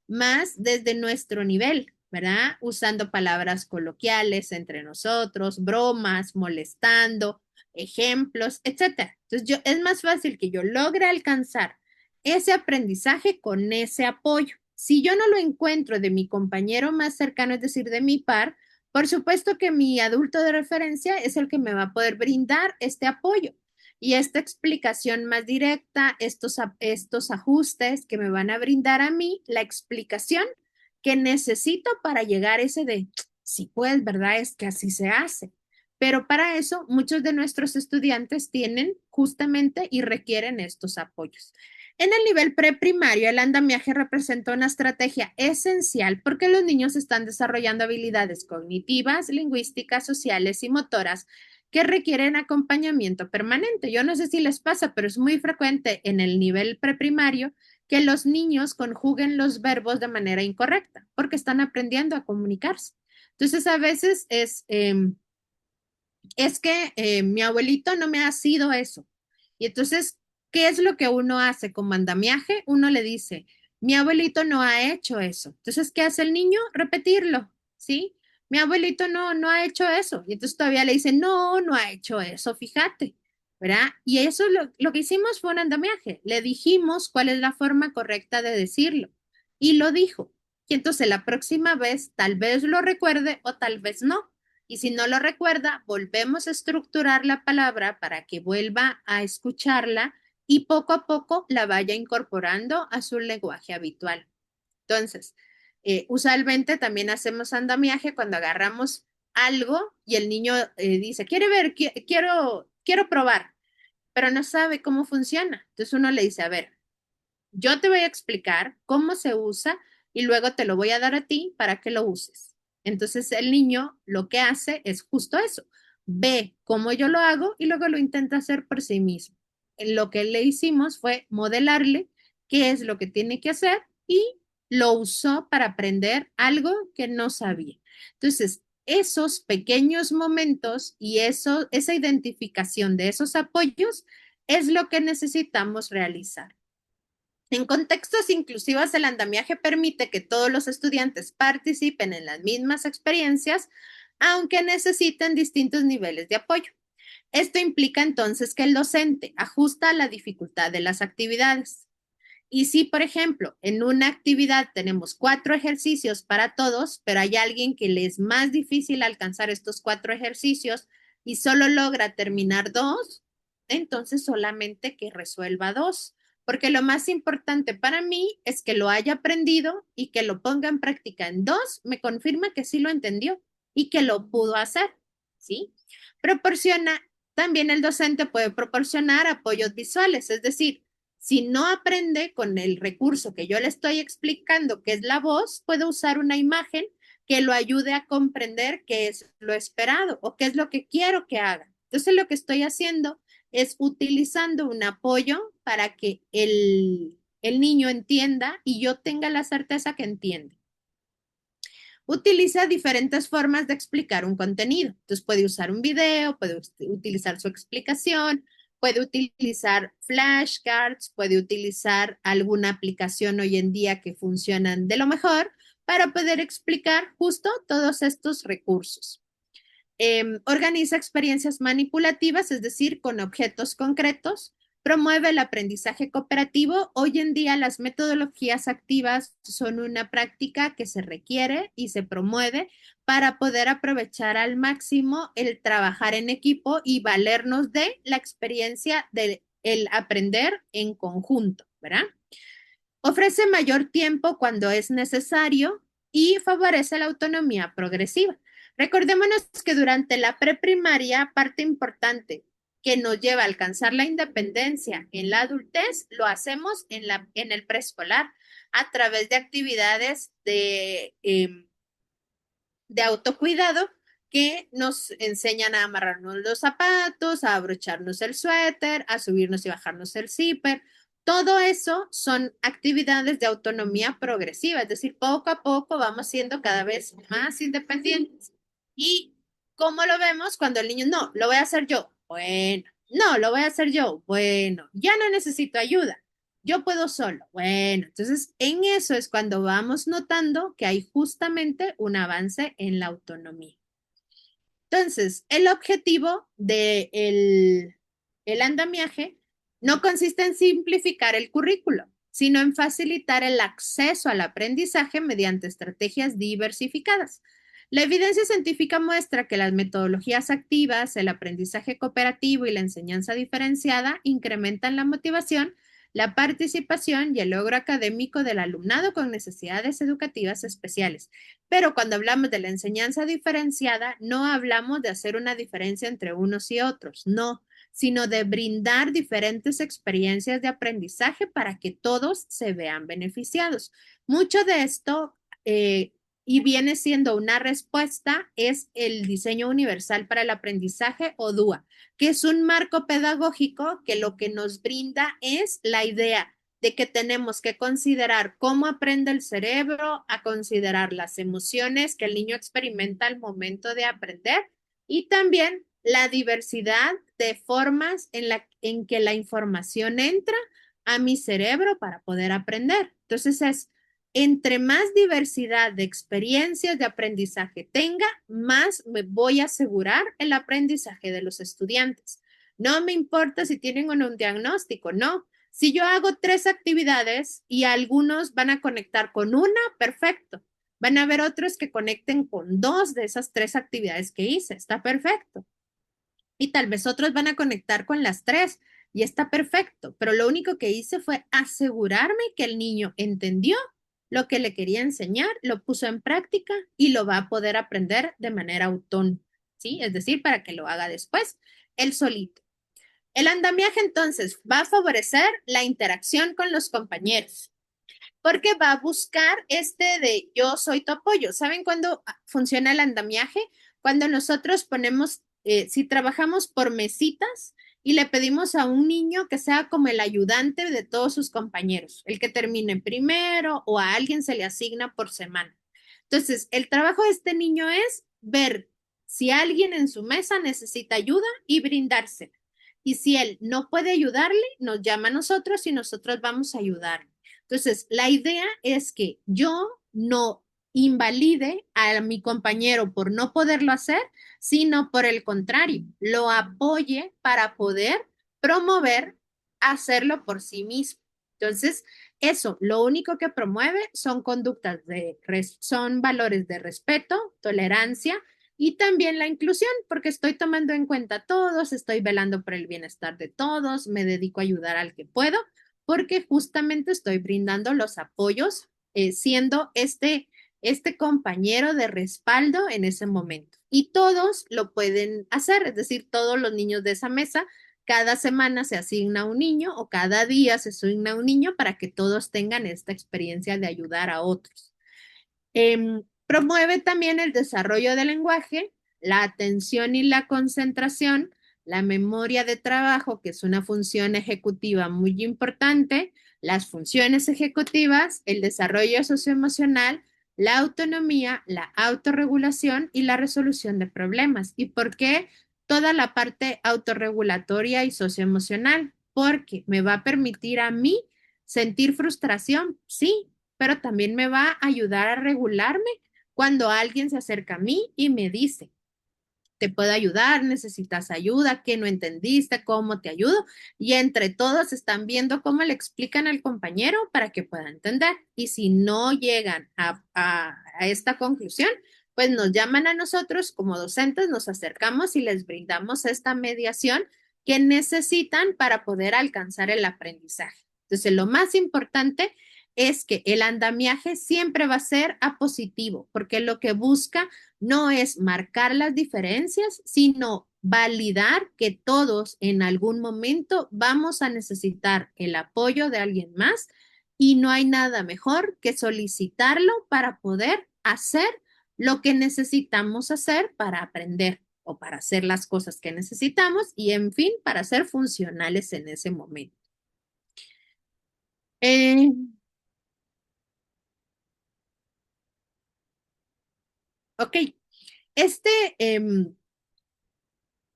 más desde nuestro nivel, ¿verdad? Usando palabras coloquiales entre nosotros, bromas, molestando, ejemplos, etcétera. Entonces, es más fácil que yo logre alcanzar ese aprendizaje con ese apoyo. Si yo no lo encuentro de mi compañero más cercano, es decir, de mi par, por supuesto que mi adulto de referencia es el que me va a poder brindar este apoyo y esta explicación más directa, estos ajustes que me van a brindar a mí, la explicación que necesito para llegar a ese de, sí, pues, ¿verdad? Es que así se hace. Pero para eso, muchos de nuestros estudiantes tienen justamente y requieren estos apoyos. En el nivel preprimario, el andamiaje representa una estrategia esencial porque los niños están desarrollando habilidades cognitivas, lingüísticas, sociales y motoras que requieren acompañamiento permanente. Yo no sé si les pasa, pero es muy frecuente en el nivel preprimario que los niños conjuguen los verbos de manera incorrecta porque están aprendiendo a comunicarse. Entonces, a veces es que mi abuelito no me ha sido eso. Y entonces, ¿qué es lo que uno hace con andamiaje? Uno le dice, mi abuelito no ha hecho eso. Entonces, ¿qué hace el niño? Repetirlo, ¿sí? Mi abuelito no ha hecho eso. Y entonces todavía le dice, no ha hecho eso, fíjate, ¿verdad? Y eso lo que hicimos fue un andamiaje. Le dijimos cuál es la forma correcta de decirlo. Y lo dijo. Y entonces la próxima vez tal vez lo recuerde o tal vez no. Y si no lo recuerda, volvemos a estructurar la palabra para que vuelva a escucharla y poco a poco la vaya incorporando a su lenguaje habitual. Entonces, usualmente también hacemos andamiaje cuando agarramos algo y el niño dice, quiere ver, quiero probar, pero no sabe cómo funciona. Entonces uno le dice, a ver, yo te voy a explicar cómo se usa y luego te lo voy a dar a ti para que lo uses. Entonces el niño lo que hace es justo eso, ve cómo yo lo hago y luego lo intenta hacer por sí mismo. Lo que le hicimos fue modelarle qué es lo que tiene que hacer y lo usó para aprender algo que no sabía. Entonces, esos pequeños momentos y esa identificación de esos apoyos es lo que necesitamos realizar. En contextos inclusivos, el andamiaje permite que todos los estudiantes participen en las mismas experiencias, aunque necesiten distintos niveles de apoyo. Esto implica entonces que el docente ajusta la dificultad de las actividades. Y si, por ejemplo, en una actividad tenemos 4 ejercicios para todos, pero hay alguien que le es más difícil alcanzar estos 4 ejercicios y solo logra terminar 2, entonces solamente que resuelva 2, porque lo más importante para mí es que lo haya aprendido y que lo ponga en práctica en 2, me confirma que sí lo entendió y que lo pudo hacer, ¿sí? También el docente puede proporcionar apoyos visuales, es decir, si no aprende con el recurso que yo le estoy explicando, que es la voz, puede usar una imagen que lo ayude a comprender qué es lo esperado o qué es lo que quiero que haga. Entonces, lo que estoy haciendo es utilizando un apoyo para que el niño entienda y yo tenga la certeza que entiende. Utiliza diferentes formas de explicar un contenido. Entonces puede usar un video, puede utilizar su explicación, puede utilizar flashcards, puede utilizar alguna aplicación hoy en día que funcionan de lo mejor para poder explicar justo todos estos recursos. Organiza experiencias manipulativas, es decir, con objetos concretos Promueve el aprendizaje cooperativo. Hoy en día las metodologías activas son una práctica que se requiere y se promueve para poder aprovechar al máximo el trabajar en equipo y valernos de la experiencia del aprender en conjunto, ¿verdad? Ofrece mayor tiempo cuando es necesario y favorece la autonomía progresiva. Recordémonos que durante la preprimaria, parte importante que nos lleva a alcanzar la independencia en la adultez, lo hacemos en el preescolar a través de actividades de autocuidado que nos enseñan a amarrarnos los zapatos, a abrocharnos el suéter, a subirnos y bajarnos el zipper. Todo eso son actividades de autonomía progresiva, es decir, poco a poco vamos siendo cada vez más independientes. ¿Y cómo lo vemos cuando el niño, no, lo voy a hacer yo? Bueno, no, lo voy a hacer yo. Bueno, ya no necesito ayuda. Yo puedo solo. Bueno, entonces en eso es cuando vamos notando que hay justamente un avance en la autonomía. Entonces, el objetivo del el andamiaje no consiste en simplificar el currículo, sino en facilitar el acceso al aprendizaje mediante estrategias diversificadas. La evidencia científica muestra que las metodologías activas, el aprendizaje cooperativo y la enseñanza diferenciada incrementan la motivación, la participación y el logro académico del alumnado con necesidades educativas especiales. Pero cuando hablamos de la enseñanza diferenciada, no hablamos de hacer una diferencia entre unos y otros, no, sino de brindar diferentes experiencias de aprendizaje para que todos se vean beneficiados. Mucho de esto y viene siendo una respuesta es el diseño universal para el aprendizaje o DUA, que es un marco pedagógico que lo que nos brinda es la idea de que tenemos que considerar cómo aprende el cerebro, a considerar las emociones que el niño experimenta al momento de aprender y también la diversidad de formas en que la información entra a mi cerebro para poder aprender. Entonces es, entre más diversidad de experiencias de aprendizaje tenga, más me voy a asegurar el aprendizaje de los estudiantes. No me importa si tienen o no un diagnóstico, no. Si yo hago 3 actividades y algunos van a conectar con una, perfecto. Van a haber otros que conecten con 2 de esas 3 actividades que hice, está perfecto. Y tal vez otros van a conectar con las 3 y está perfecto. Pero lo único que hice fue asegurarme que el niño entendió lo que le quería enseñar, lo puso en práctica y lo va a poder aprender de manera autónoma, ¿sí? Es decir, para que lo haga después él solito. El andamiaje entonces va a favorecer la interacción con los compañeros, porque va a buscar este de yo soy tu apoyo. ¿Saben cuándo funciona el andamiaje? Cuando nosotros ponemos, si trabajamos por mesitas y le pedimos a un niño que sea como el ayudante de todos sus compañeros, el que termine primero o a alguien se le asigna por semana. Entonces, el trabajo de este niño es ver si alguien en su mesa necesita ayuda y brindársela. Y si él no puede ayudarle, nos llama a nosotros y nosotros vamos a ayudarle. Entonces, la idea es que yo no invalide a mi compañero por no poderlo hacer, sino por el contrario, lo apoye para poder promover hacerlo por sí mismo. Entonces, eso, lo único que promueve son conductas son valores de respeto, tolerancia y también la inclusión, porque estoy tomando en cuenta a todos, estoy velando por el bienestar de todos, me dedico a ayudar al que puedo, porque justamente estoy brindando los apoyos, siendo este compañero de respaldo en ese momento. Y todos lo pueden hacer, es decir, todos los niños de esa mesa, cada semana se asigna un niño o cada día se asigna un niño para que todos tengan esta experiencia de ayudar a otros. Promueve también el desarrollo del lenguaje, la atención y la concentración, la memoria de trabajo, que es una función ejecutiva muy importante, las funciones ejecutivas, el desarrollo socioemocional, la autonomía, la autorregulación y la resolución de problemas. ¿Y por qué toda la parte autorregulatoria y socioemocional? Porque me va a permitir a mí sentir frustración, sí, pero también me va a ayudar a regularme cuando alguien se acerca a mí y me dice, te puedo ayudar, necesitas ayuda, qué no entendiste, cómo te ayudo. Y entre todos están viendo cómo le explican al compañero para que pueda entender. Y si no llegan a esta conclusión, pues nos llaman a nosotros como docentes, nos acercamos y les brindamos esta mediación que necesitan para poder alcanzar el aprendizaje. Entonces, lo más importante es que el andamiaje siempre va a ser a positivo, porque lo que busca no es marcar las diferencias, sino validar que todos en algún momento vamos a necesitar el apoyo de alguien más y no hay nada mejor que solicitarlo para poder hacer lo que necesitamos hacer para aprender o para hacer las cosas que necesitamos y, en fin, para ser funcionales en ese momento. Eh, ok, este,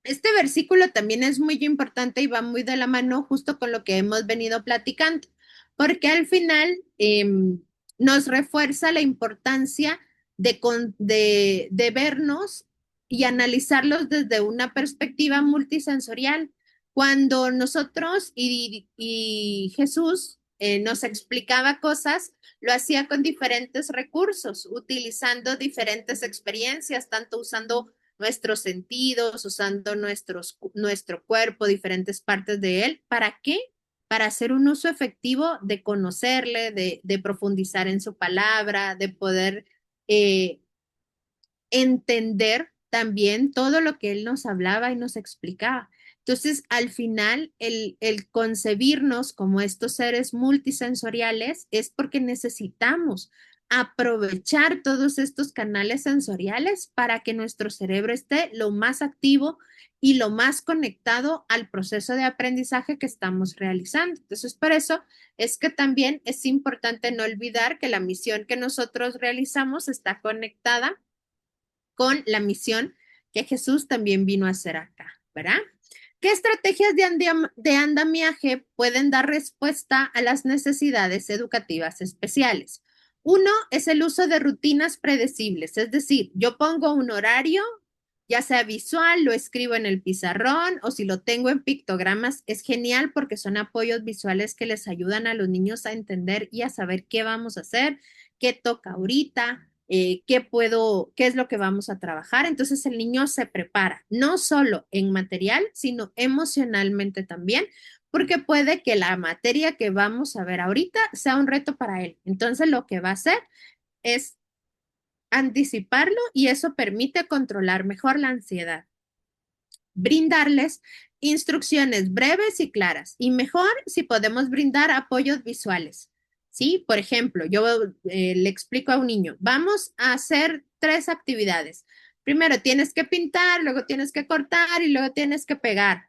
este versículo también es muy importante y va muy de la mano justo con lo que hemos venido platicando, porque al final nos refuerza la importancia de vernos y analizarlos desde una perspectiva multisensorial. Cuando nosotros y Jesús nos explicaba cosas, lo hacía con diferentes recursos, utilizando diferentes experiencias, tanto usando nuestros sentidos, usando nuestro cuerpo, diferentes partes de él. ¿Para qué? Para hacer un uso efectivo de conocerle, de profundizar en su palabra, de poder eh, entender también todo lo que él nos hablaba y nos explicaba. Entonces, al final, el concebirnos como estos seres multisensoriales es porque necesitamos aprovechar todos estos canales sensoriales para que nuestro cerebro esté lo más activo y lo más conectado al proceso de aprendizaje que estamos realizando. Entonces, por eso es que también es importante no olvidar que la misión que nosotros realizamos está conectada con la misión que Jesús también vino a hacer acá, ¿verdad? ¿Qué estrategias de andamiaje pueden dar respuesta a las necesidades educativas especiales? Uno es el uso de rutinas predecibles, es decir, yo pongo un horario, ya sea visual, lo escribo en el pizarrón o si lo tengo en pictogramas, es genial porque son apoyos visuales que les ayudan a los niños a entender y a saber qué vamos a hacer, qué toca ahorita, qué es lo que vamos a trabajar. Entonces el niño se prepara, no solo en material, sino emocionalmente también, porque puede que la materia que vamos a ver ahorita sea un reto para él. Entonces lo que va a hacer es anticiparlo y eso permite controlar mejor la ansiedad. Brindarles instrucciones breves y claras y mejor si podemos brindar apoyos visuales. ¿Sí? Por ejemplo, yo le explico a un niño, vamos a hacer 3 actividades. Primero tienes que pintar, luego tienes que cortar y luego tienes que pegar.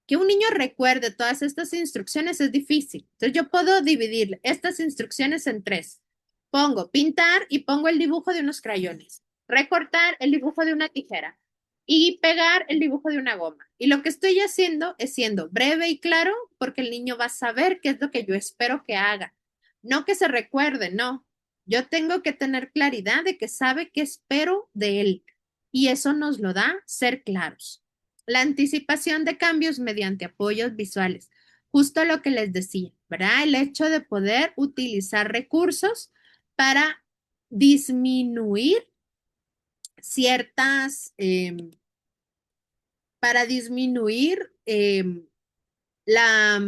Que un niño recuerde todas estas instrucciones es difícil. Entonces yo puedo dividir estas instrucciones en 3. Pongo pintar y pongo el dibujo de unos crayones. Recortar el dibujo de una tijera y pegar el dibujo de una goma. Y lo que estoy haciendo es siendo breve y claro porque el niño va a saber qué es lo que yo espero que haga. No que se recuerde, no. Yo tengo que tener claridad de que sabe qué espero de él. Y eso nos lo da ser claros. La anticipación de cambios mediante apoyos visuales. Justo lo que les decía, ¿verdad? El hecho de poder utilizar recursos para disminuir ciertas, para disminuir la,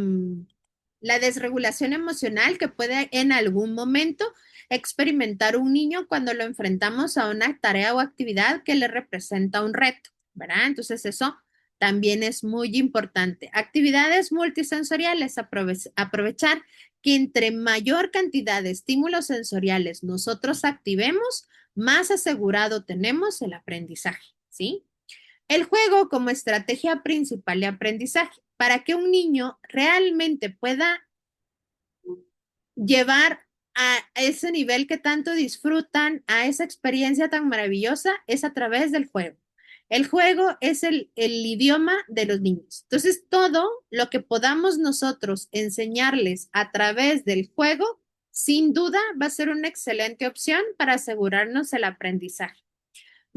la desregulación emocional que puede en algún momento experimentar un niño cuando lo enfrentamos a una tarea o actividad que le representa un reto, ¿verdad? Entonces eso también es muy importante. Actividades multisensoriales, aprovechar que entre mayor cantidad de estímulos sensoriales nosotros activemos, más asegurado tenemos el aprendizaje, ¿sí? El juego como estrategia principal de aprendizaje. Para que un niño realmente pueda llevar a ese nivel que tanto disfrutan, a esa experiencia tan maravillosa, es a través del juego. El juego es el idioma de los niños. Entonces, todo lo que podamos nosotros enseñarles a través del juego, sin duda va a ser una excelente opción para asegurarnos el aprendizaje.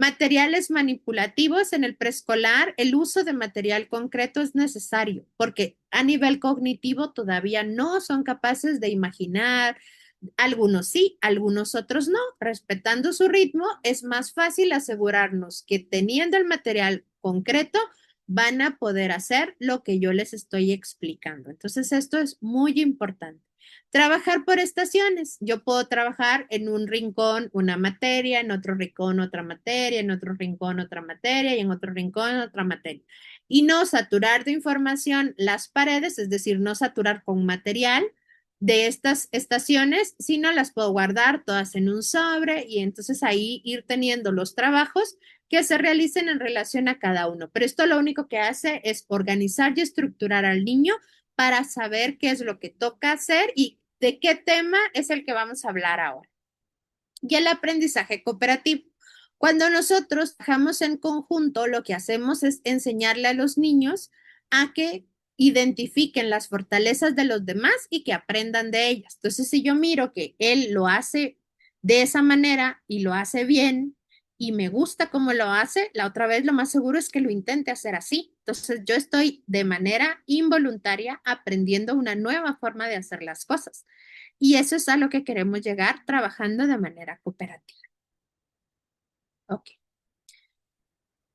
Materiales manipulativos en el preescolar, el uso de material concreto es necesario porque a nivel cognitivo todavía no son capaces de imaginar. Algunos sí, algunos otros no. Respetando su ritmo, es más fácil asegurarnos que teniendo el material concreto van a poder hacer lo que yo les estoy explicando. Entonces, esto es muy importante. Trabajar por estaciones. Yo puedo trabajar en un rincón una materia, en otro rincón otra materia, en otro rincón otra materia y en otro rincón otra materia. Y no saturar de información las paredes, es decir, no saturar con material de estas estaciones, sino las puedo guardar todas en un sobre y entonces ahí ir teniendo los trabajos que se realicen en relación a cada uno. Pero esto lo único que hace es organizar y estructurar al niño para saber qué es lo que toca hacer y de qué tema es el que vamos a hablar ahora. Y el aprendizaje cooperativo. Cuando nosotros trabajamos en conjunto, lo que hacemos es enseñarle a los niños a que identifiquen las fortalezas de los demás y que aprendan de ellas. Entonces, si yo miro que él lo hace de esa manera y lo hace bien y me gusta cómo lo hace, la otra vez lo más seguro es que lo intente hacer así. Entonces, yo estoy de manera involuntaria aprendiendo una nueva forma de hacer las cosas. Y eso es a lo que queremos llegar trabajando de manera cooperativa. Ok.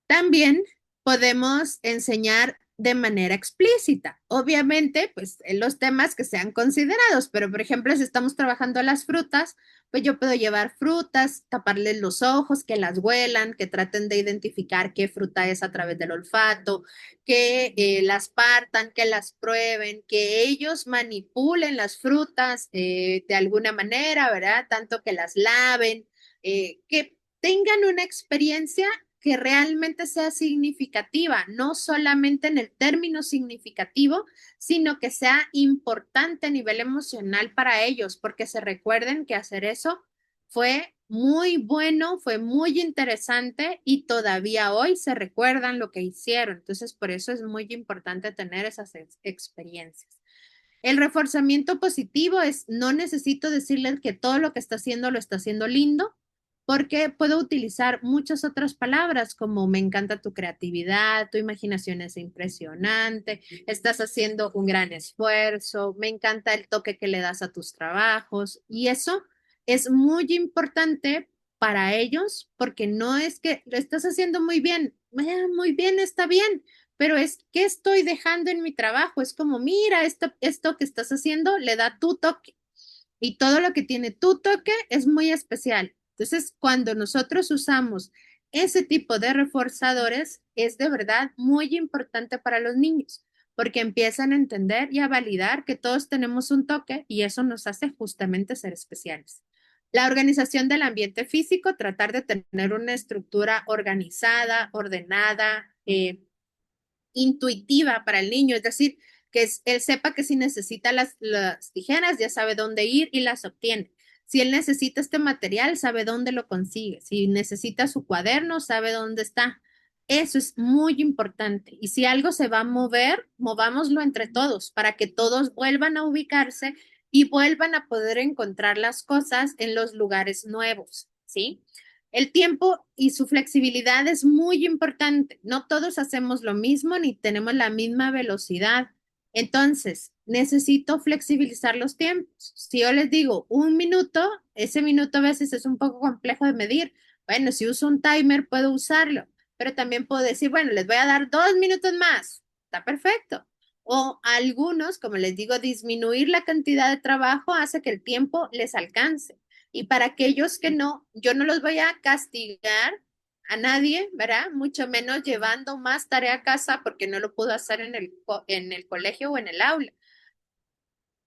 También podemos enseñar de manera explícita. Obviamente, pues en los temas que sean considerados, pero por ejemplo, si estamos trabajando las frutas, pues yo puedo llevar frutas, taparles los ojos, que las huelan, que traten de identificar qué fruta es a través del olfato, que las partan, que las prueben, que ellos manipulen las frutas de alguna manera, ¿verdad? Tanto que las laven, que tengan una experiencia que realmente sea significativa, no solamente en el término significativo, sino que sea importante a nivel emocional para ellos, porque se recuerden que hacer eso fue muy bueno, fue muy interesante y todavía hoy se recuerdan lo que hicieron. Entonces, por eso es muy importante tener esas experiencias. El reforzamiento positivo es, no necesito decirles que todo lo que está haciendo lo está haciendo lindo, porque puedo utilizar muchas otras palabras como me encanta tu creatividad, tu imaginación es impresionante, estás haciendo un gran esfuerzo, me encanta el toque que le das a tus trabajos y eso es muy importante para ellos porque no es que lo estás haciendo muy bien, está bien, pero es que estoy dejando en mi trabajo, es como, mira, esto que estás haciendo le da tu toque y todo lo que tiene tu toque es muy especial. Entonces, cuando nosotros usamos ese tipo de reforzadores, es de verdad muy importante para los niños, porque empiezan a entender y a validar que todos tenemos un toque y eso nos hace justamente ser especiales. La organización del ambiente físico, tratar de tener una estructura organizada, ordenada, intuitiva para el niño, es decir, que él sepa que si necesita las tijeras, ya sabe dónde ir y las obtiene. Si él necesita este material, sabe dónde lo consigue. Si necesita su cuaderno, sabe dónde está. Eso es muy importante. Y si algo se va a mover, movámoslo entre todos para que todos vuelvan a ubicarse y vuelvan a poder encontrar las cosas en los lugares nuevos, ¿sí? El tiempo y su flexibilidad es muy importante. No todos hacemos lo mismo ni tenemos la misma velocidad. Entonces, necesito flexibilizar los tiempos. Si yo les digo un minuto, ese minuto a veces es un poco complejo de medir. Bueno, si uso un timer, puedo usarlo, pero también puedo decir, bueno, les voy a dar 2 minutos más. Está perfecto. O algunos, como les digo, disminuir la cantidad de trabajo hace que el tiempo les alcance. Y para aquellos que no, yo no los voy a castigar a nadie, ¿verdad? Mucho menos llevando más tarea a casa porque no lo puedo hacer en el colegio o en el aula.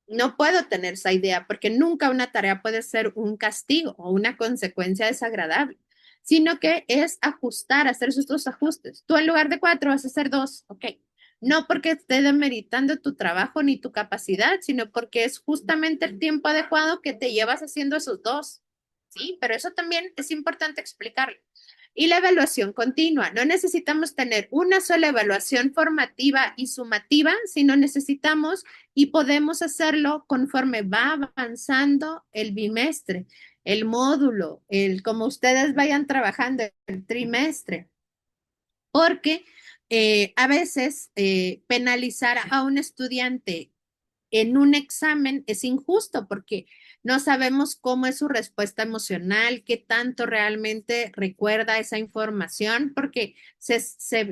No puedo tener esa idea porque nunca una tarea puede ser un castigo o una consecuencia desagradable, sino que es ajustar, hacer esos ajustes. Tú en lugar de 4 vas a hacer 2, ok. No porque esté demeritando tu trabajo ni tu capacidad, sino porque es justamente el tiempo adecuado que te llevas haciendo esos 2. Sí, pero eso también es importante explicarlo. Y la evaluación continua. No necesitamos tener una sola evaluación formativa y sumativa, sino necesitamos y podemos hacerlo conforme va avanzando el bimestre. el módulo, el como ustedes vayan trabajando el trimestre, porque a veces penalizar a un estudiante en un examen es injusto porque no sabemos cómo es su respuesta emocional, qué tanto realmente recuerda esa información, porque se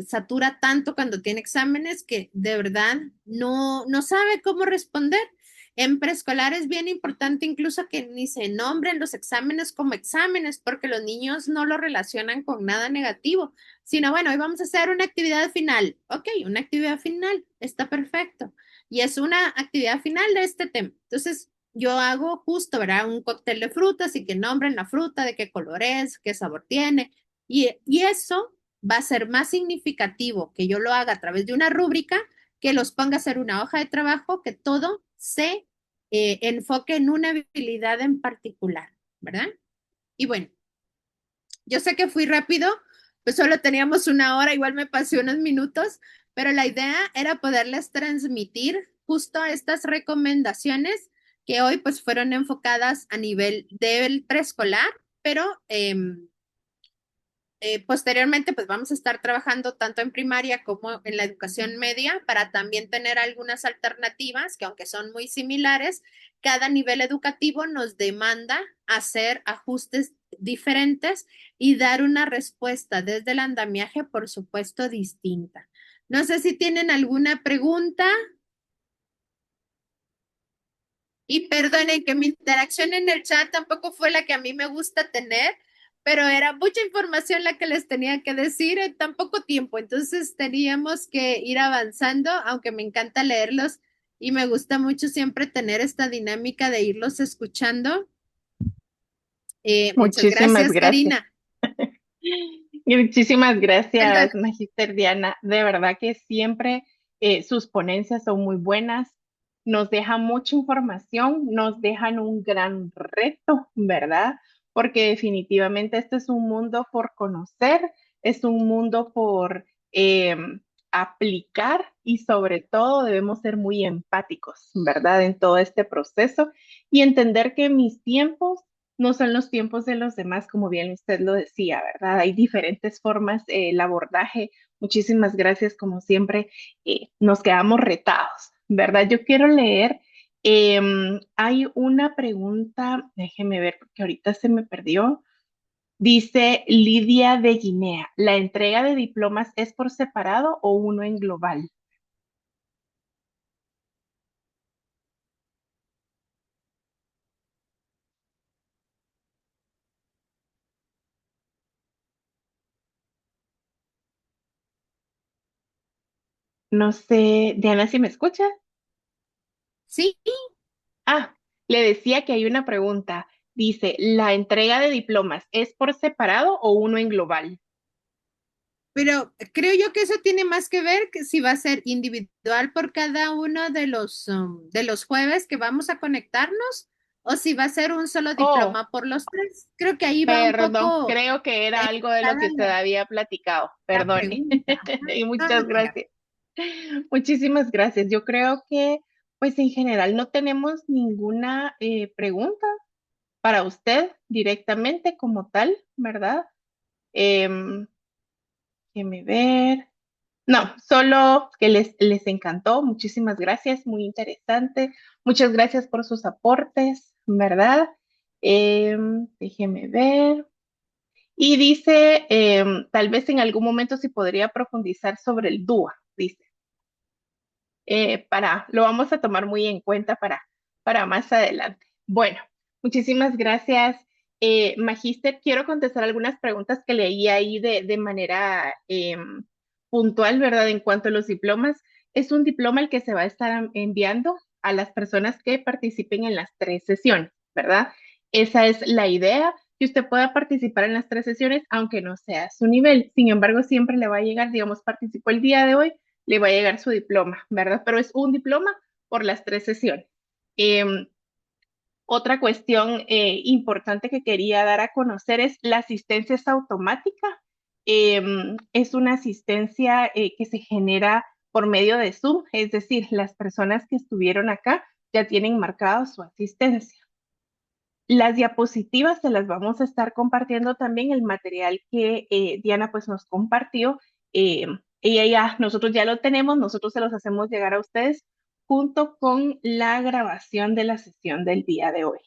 satura tanto cuando tiene exámenes que de verdad no sabe cómo responder. En preescolar es bien importante incluso que ni se nombren los exámenes como exámenes, porque los niños no lo relacionan con nada negativo, sino bueno, hoy vamos a hacer una actividad final. Ok, una actividad final, está perfecto y es una actividad final de este tema. Entonces, yo hago justo, ¿verdad? Un cóctel de frutas y que nombren la fruta, de qué color es, qué sabor tiene. Y eso va a ser más significativo que yo lo haga a través de una rúbrica, que los ponga a hacer una hoja de trabajo, que todo se enfoque en una habilidad en particular, ¿verdad? Y bueno, yo sé que fui rápido, pues solo teníamos una hora, igual me pasé unos minutos, pero la idea era poderles transmitir justo estas recomendaciones que hoy pues fueron enfocadas a nivel del preescolar, pero posteriormente, pues vamos a estar trabajando tanto en primaria como en la educación media para también tener algunas alternativas que aunque son muy similares, cada nivel educativo nos demanda hacer ajustes diferentes y dar una respuesta desde el andamiaje, por supuesto, distinta. No sé si tienen alguna pregunta y perdonen que mi interacción en el chat tampoco fue la que a mí me gusta tener, pero era mucha información la que les tenía que decir en tan poco tiempo. Entonces teníamos que ir avanzando, aunque me encanta leerlos y me gusta mucho siempre tener esta dinámica de irlos escuchando. Muchas Muchísimas gracias, gracias. Karina. Y muchísimas Perdón. gracias, Magíster Diana. De verdad que siempre sus ponencias son muy buenas, nos dejan mucha información, nos dejan un gran reto, ¿verdad? Porque definitivamente este es un mundo por conocer, es un mundo por aplicar y sobre todo debemos ser muy empáticos, ¿verdad? En todo este proceso y entender que mis tiempos no son los tiempos de los demás, como bien usted lo decía, ¿verdad? Hay diferentes formas, el abordaje. Muchísimas gracias, como siempre, nos quedamos retados, ¿verdad? Yo quiero leer, hay una pregunta, déjeme ver, porque ahorita se me perdió. Dice Lidia de Guinea, ¿la entrega de diplomas es por separado o uno en global? No sé, Diana, ¿si me escucha? Sí, Ah, le decía que hay una pregunta. Dice, ¿la entrega de diplomas es por separado o uno en global? pero creo yo que eso tiene más que ver que si va a ser individual por cada uno de los jueves que vamos a conectarnos o si va a ser un solo Oh, diploma por los tres. Creo que ahí va un perdón, poco creo que era algo de lo delicada que usted había platicado. la Perdone. pregunta. Ajá. Y No, muchas no, venga. gracias. Muchísimas gracias. Yo creo que, pues en general no tenemos ninguna pregunta para usted directamente como tal, ¿verdad? Em, Déjeme ver. No, solo que les encantó. Muchísimas gracias, muy interesante. Muchas gracias por sus aportes, ¿verdad? Déjeme ver. Y dice, tal vez en algún momento si podría profundizar sobre el DUA, dice. Lo vamos a tomar muy en cuenta para más adelante. Bueno, muchísimas gracias, Magíster. Quiero contestar algunas preguntas que leí ahí de manera puntual, ¿verdad? En cuanto a los diplomas, es un diploma el que se va a estar enviando a las personas que participen en las 3 sesiones, ¿verdad? Esa es la idea, que usted pueda participar en las 3 sesiones, aunque no sea su nivel. Sin embargo, siempre le va a llegar, digamos, participó el día de hoy, le va a llegar su diploma, ¿verdad? Pero es un diploma por las 3 sesiones. Otra cuestión importante que quería dar a conocer es la asistencia es automática. Es una asistencia que se genera por medio de Zoom, es decir, las personas que estuvieron acá ya tienen marcada su asistencia. Las diapositivas se las vamos a estar compartiendo también, el material que Diana pues nos compartió. eh, ella ya, nosotros ya lo tenemos, nosotros se los hacemos llegar a ustedes junto con la grabación de la sesión del día de hoy.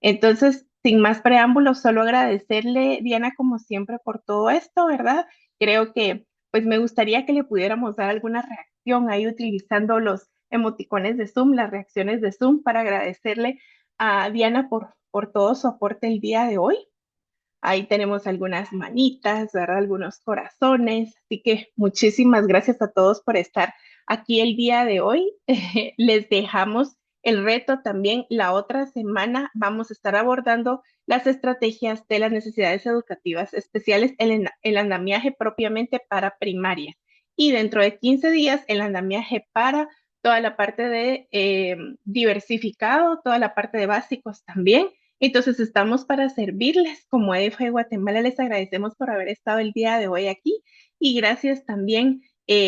Entonces, sin más preámbulos, solo agradecerle, Diana, como siempre, por todo esto, ¿verdad? Creo que pues me gustaría que le pudiéramos dar alguna reacción ahí utilizando los emoticones de Zoom, las reacciones de Zoom, para agradecerle a Diana por todo su aporte el día de hoy. Ahí tenemos algunas manitas, ¿verdad? Algunos corazones. Así que muchísimas gracias a todos por estar aquí el día de hoy. Les dejamos el reto también. La otra semana vamos a estar abordando las estrategias de las necesidades educativas especiales, el andamiaje propiamente para primaria. Y dentro de 15 días, el andamiaje para toda la parte de diversificado, toda la parte de básicos también. Entonces estamos para servirles. Como EDFA de Guatemala, les agradecemos por haber estado el día de hoy aquí y gracias también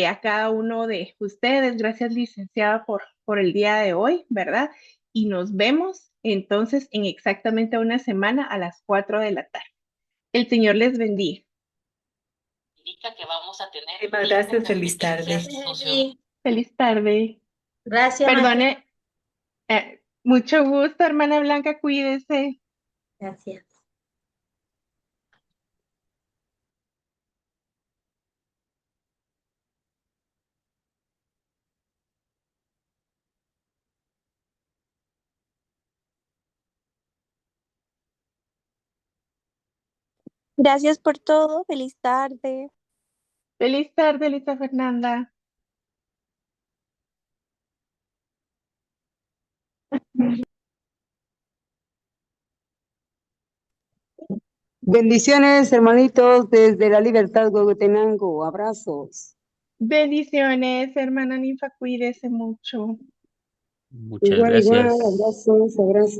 a cada uno de ustedes. Gracias, licenciada, por el día de hoy, ¿verdad? Y nos vemos entonces en exactamente una semana a las 4 de la tarde. El Señor les bendiga. Indica que vamos a tener Muchísimas gracias, feliz tarde. Sí, Feliz tarde. gracias, Perdone, mucho gusto, hermana Blanca, cuídese. gracias. Gracias por todo. Feliz tarde. Feliz tarde, Lisa Fernanda. Bendiciones, hermanitos, desde la Libertad, Huehuetenango. Abrazos. Bendiciones, hermana Ninfa, cuídese mucho. Muchas Igual, gracias. abrazos, abrazos.